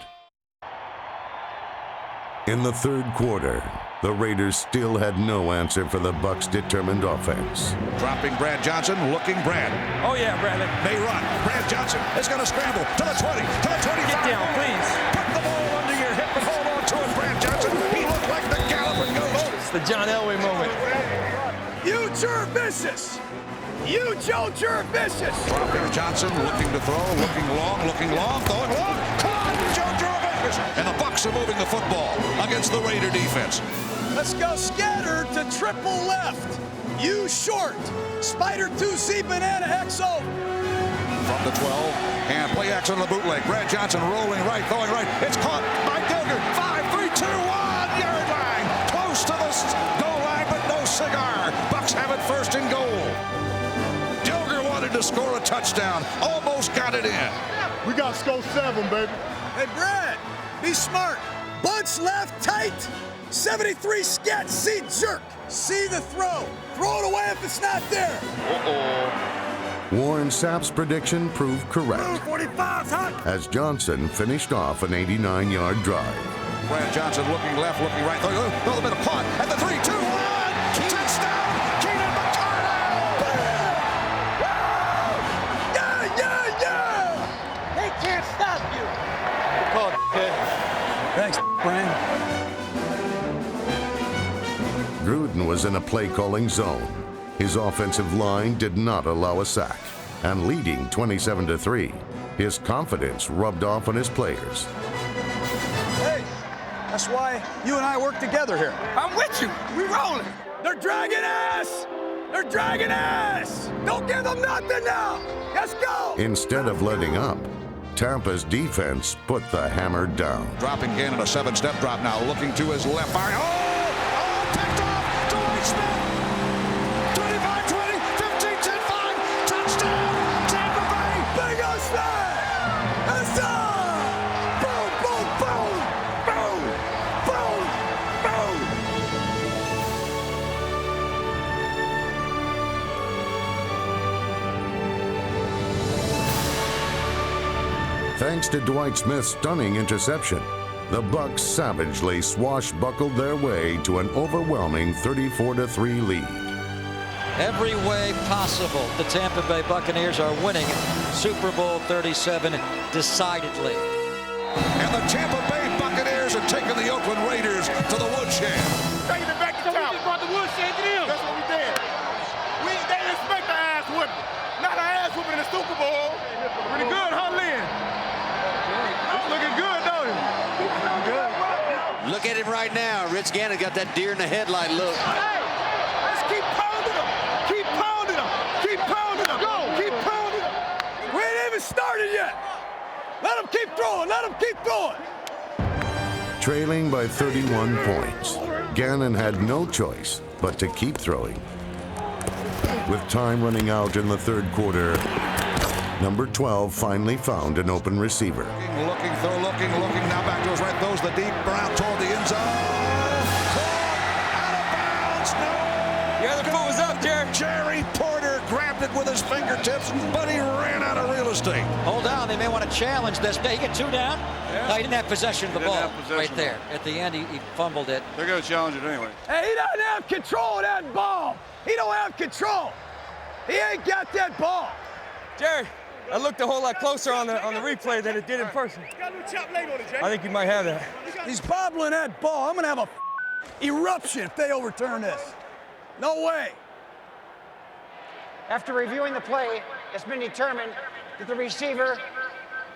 In the third quarter, the Raiders still had no answer for the Bucs' determined offense. Dropping Brad Johnson, looking Brad. Oh, yeah, Bradley. May run. Brad Johnson is going to scramble to the 20, to the 25. Get down, please. Put the ball under your hip and hold on to it, Brad Johnson. He looked like the galloping ghost. It's the John Elway moment. You Joe Vicious! You Joe Vicious! Dropping Johnson, looking to throw, looking long, throwing long. Caught Joe Vicious. And the Bucs are moving the football against the Raider defense. Let's go scatter to triple left. You short. Spider 2C banana XO. From the 12, and play action on the bootleg. Brad Johnson rolling right, throwing right. It's caught by Dilger. 5, 3, 2, 1, yard line. Close to the goal line, but no cigar. Bucs have it first and goal. Dilger wanted to score a touchdown. Almost got it in. We got score 7, baby. Hey, Brad, be smart. Bunch left tight. 73 scat, see jerk. See the throw. Throw it away if it's not there. Warren Sapp's prediction proved correct, 45's hot. as Johnson finished off an 89-yard drive. Brad Johnson looking left, looking right. Throw the middle, caught at the 3, 2, 1. Touchdown, Keenan McCardle. Yeah. They can't stop you. Call it. Thanks, Brian. Gruden was in a play-calling zone. His offensive line did not allow a sack, and leading 27-3, his confidence rubbed off on his players. Hey, that's why you and I work together here. I'm with you. We rolling. They're dragging ass. Don't give them nothing now. Let's go. Instead of letting up, Tampa's defense put the hammer down. Dropping Gannon, a 7-step drop now, looking to his left. Fire. Picked off. Dwight Smith. 25-20, 15-10-5. Touchdown, Tampa Bay. Big O Smith. That's up. Boom, boom, boom. Thanks to Dwight Smith's stunning interception, the Bucs savagely swashbuckled their way to an overwhelming 34-3 lead. Every way possible, the Tampa Bay Buccaneers are winning Super Bowl 37 decidedly. And the Tampa Bay Buccaneers are taking the Oakland Raiders to the woodshed. Taking it back to town. Brought the woodshed to them. That's what we did. They didn't expect an ass whooping. Not an ass whooping in the Super Bowl. Pretty good, huh, Lynn? Looking good, don't it? Looking good. Look at him right now. Rich Gannon got that deer in the headlight look. Hey, let's keep pounding them. Keep pounding them. Keep pounding them. Go. Keep pounding them. We ain't even started yet. Let them keep throwing. Trailing by 31 points, Gannon had no choice but to keep throwing. With time running out in the third quarter, number 12 finally found an open receiver. Looking, now back to his right, throws the deep route toward the end zone. Out of bounds, no. The other foot was up, Jerry. Jerry Porter grabbed it with his fingertips, but he ran out of real estate. Hold on, they may want to challenge this. He get 2 down? Yeah. No, he didn't have possession of the ball right there. At the end, he fumbled it. They're going to challenge it anyway. Hey, he doesn't have control of that ball. He don't have control. He ain't got that ball. Jerry, I looked a whole lot closer on the replay than it did in person. I think you might have that. He's bobbling that ball. I'm going to have a eruption if they overturn this. No way. After reviewing the play, it's been determined that the receiver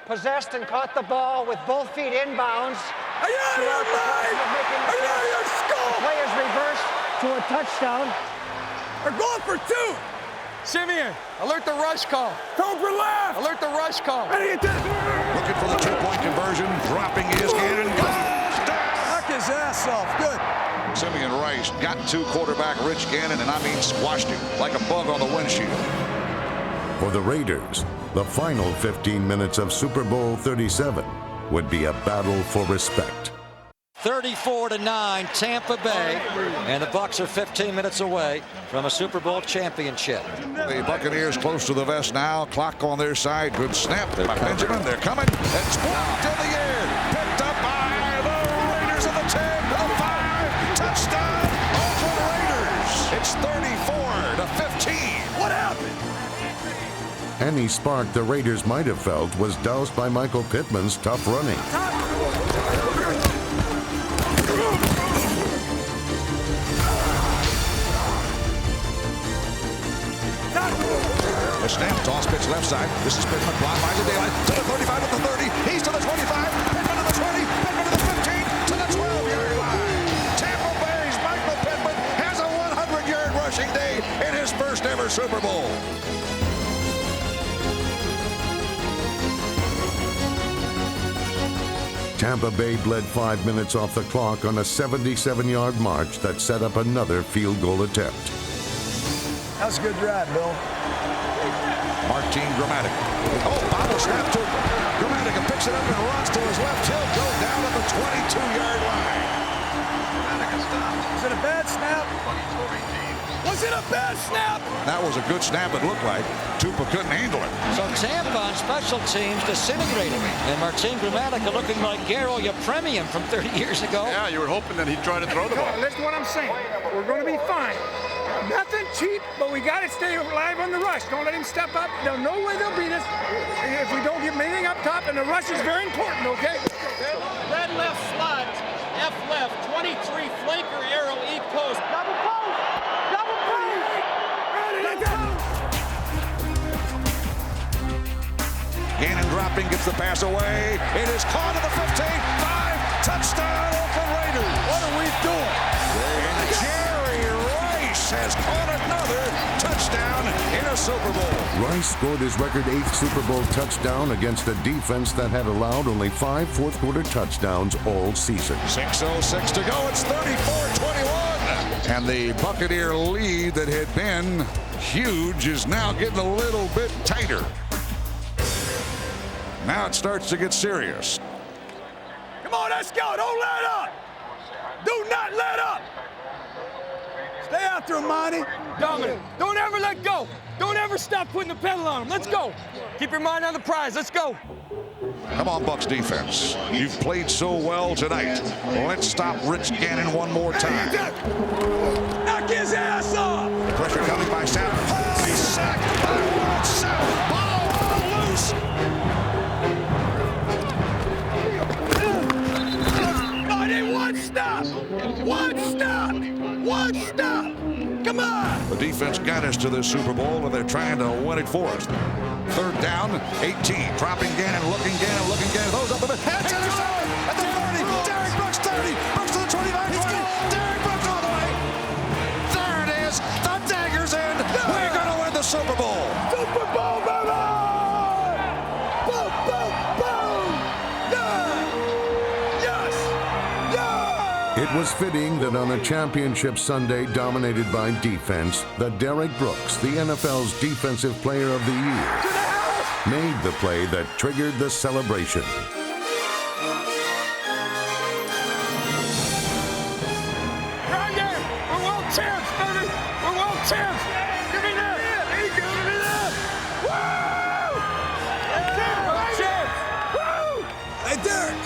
possessed and caught the ball with both feet inbounds. Are you out of your mind? Are you out of your skull? The play is reversed to a touchdown. They're going for 2. Simeon, alert the rush call. Cobra left. Alert the rush call. Looking for the 2-point conversion, dropping his Gannon. Knock his ass off. Good. Simeon Rice got to quarterback Rich Gannon, and I mean squashed him like a bug on the windshield. For the Raiders, the final 15 minutes of Super Bowl 37 would be a battle for respect. 34-9, Tampa Bay, and the Bucs are 15 minutes away from a Super Bowl championship. The Buccaneers close to the vest now. Clock on their side. Good snap by Benjamin. They're coming. It's blocked in the air. Picked up by the Raiders of the 10. Any spark the Raiders might have felt was doused by Michael Pittman's tough running. The snap, toss pitch left side. This is Pittman, blocked by the daylight. To the 35, to the 30. He's to the 25. Pittman to the 20. Pittman to the 15. To the 12-yard line. Tampa Bay's Michael Pittman has a 100-yard rushing day in his first ever Super Bowl. Tampa Bay bled 5 minutes off the clock on a 77-yard march that set up another field goal attempt. That was a good drive, Bill. Martin Gramatica. Oh, bobble snap to Gramatica. Picks it up and runs to his left. He'll go down at the 22-yard line. Was it a bad snap? Was it a bad snap? That was a good snap, it looked like. Tupa couldn't handle it. So Tampa on special teams disintegrating. And Martin Gramatica looking like Garo Yepremian from 30 years ago. Yeah, you were hoping that he'd try to throw the ball. Listen to what I'm saying. We're going to be fine. Nothing cheap, but we got to stay alive on the rush. Don't let him step up. There's no way they'll beat us if we don't give him anything up top, and the rush is very important, okay? Red left slot, F left, 23 flanker arrow, E post. Double post! Double post! Gannon dropping, gets the pass away. It is caught at the 15. 5, touchdown, Oakland Raiders. What are we doing? And Jerry Rice has caught another touchdown in a Super Bowl. Rice scored his record 8th Super Bowl touchdown against a defense that had allowed only 5 fourth-quarter touchdowns all season. 6:06 to go. It's 34-21. And the Buccaneer lead that had been huge is now getting a little bit tighter. Now it starts to get serious. Come on, let's go. Don't let up. Do not let up. Stay after him, Monty. Dominant. Don't ever let go. Don't ever stop putting the pedal on him. Let's go. Keep your mind on the prize. Let's go. Come on, Bucs defense. You've played so well tonight. Let's stop Rich Gannon one more time. Knock his ass off. Pressure coming by Sam. Oh, he's sacked by Walt Sam. Ball loose. One stop! One stop! One stop! Come on! The defense got us to the Super Bowl, and they're trying to win it for us. 3rd down, 18. Dropping Gannon, looking Gannon. Those up the middle. That's intercepted at the 40. Derrick Brooks, 30. Brooks to the 25, 20. Derrick Brooks all the way. There it is. The dagger's in. We're going to win the Super Bowl. Super Bowl, baby! Boom, boom, boom! Yeah! Yes! It was fitting that on a championship Sunday dominated by defense, that Derrick Brooks, the NFL's Defensive Player of the Year, made the play that triggered the celebration. Right there! We're world champs, baby! We're world champs! Give me that! There you go, give me that! Woo! World champs! Woo! Hey, Derrick!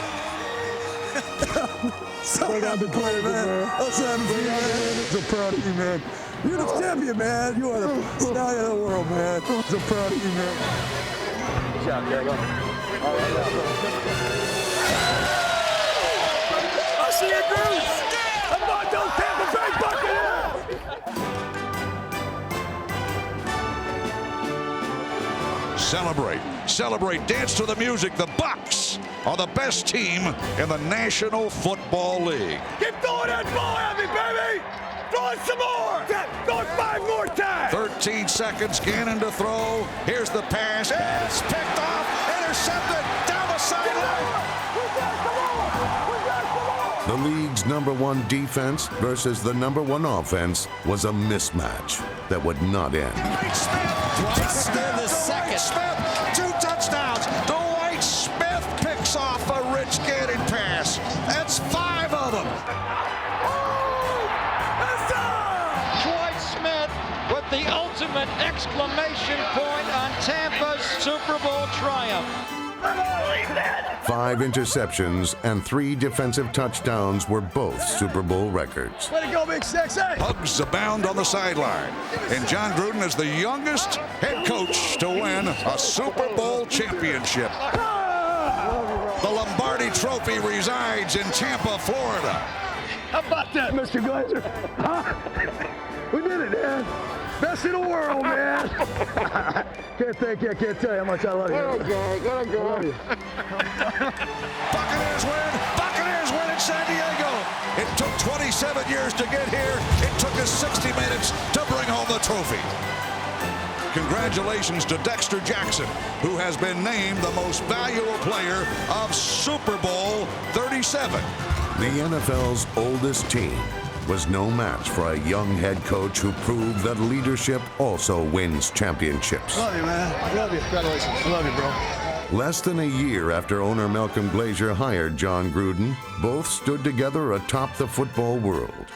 So happy for you, man. I'm so happy for you, man. So proud of you, man. You're the champion, man. You are the stallion of the world, man. So proud of you, man. Good job, Diego. All right, I see your grooves. I'm not those Tampa Bay Buccaneers. Celebrate, dance to the music. The Bucs are the best team in the National Football League. Keep throwing that ball at me, baby! Throw it some more! Throw it 5 more times! 13 seconds, Gannon to throw. Here's the pass. It's picked off, intercepted, down the sideline. The league's #1 defense versus the #1 offense was a mismatch that would not end. Dwight Smith, the second. Smith, 2 touchdowns. Dwight Smith picks off a Rich Gannon pass. That's 5 of them. Dwight Smith with the ultimate exclamation point on Tampa's Super Bowl triumph. 5 interceptions and 3 defensive touchdowns were both Super Bowl records. Way to go, Big Sexy! Hugs abound on the sideline. And John Gruden is the youngest head coach to win a Super Bowl championship. The Lombardi Trophy resides in Tampa, Florida. How about that, Mr. Glazer? Huh? We did it, man. Best in the world, man. Can't thank you. I can't tell you how much I love you. Let go. I love you. Buccaneers win. Buccaneers win in San Diego. It took 27 years to get here. It took us 60 minutes to bring home the trophy. Congratulations to Dexter Jackson, who has been named the most valuable player of Super Bowl XXXVII. The NFL's oldest team was no match for a young head coach who proved that leadership also wins championships. Love you, man. I love you. Congratulations. I love you, bro. Less than a year after owner Malcolm Glazer hired John Gruden, both stood together atop the football world.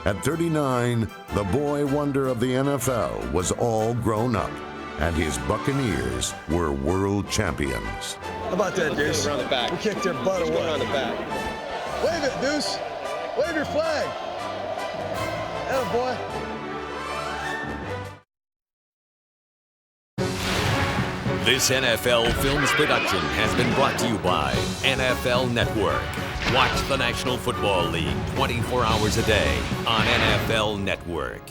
At 39, the boy wonder of the NFL was all grown up, and his Buccaneers were world champions. How about that, Deuce? Around the back. We kicked their butt away. Around the back. Wave it, Deuce. Wave your flag. Atta boy. This NFL Films production has been brought to you by NFL Network. Watch the National Football League 24 hours a day on NFL Network.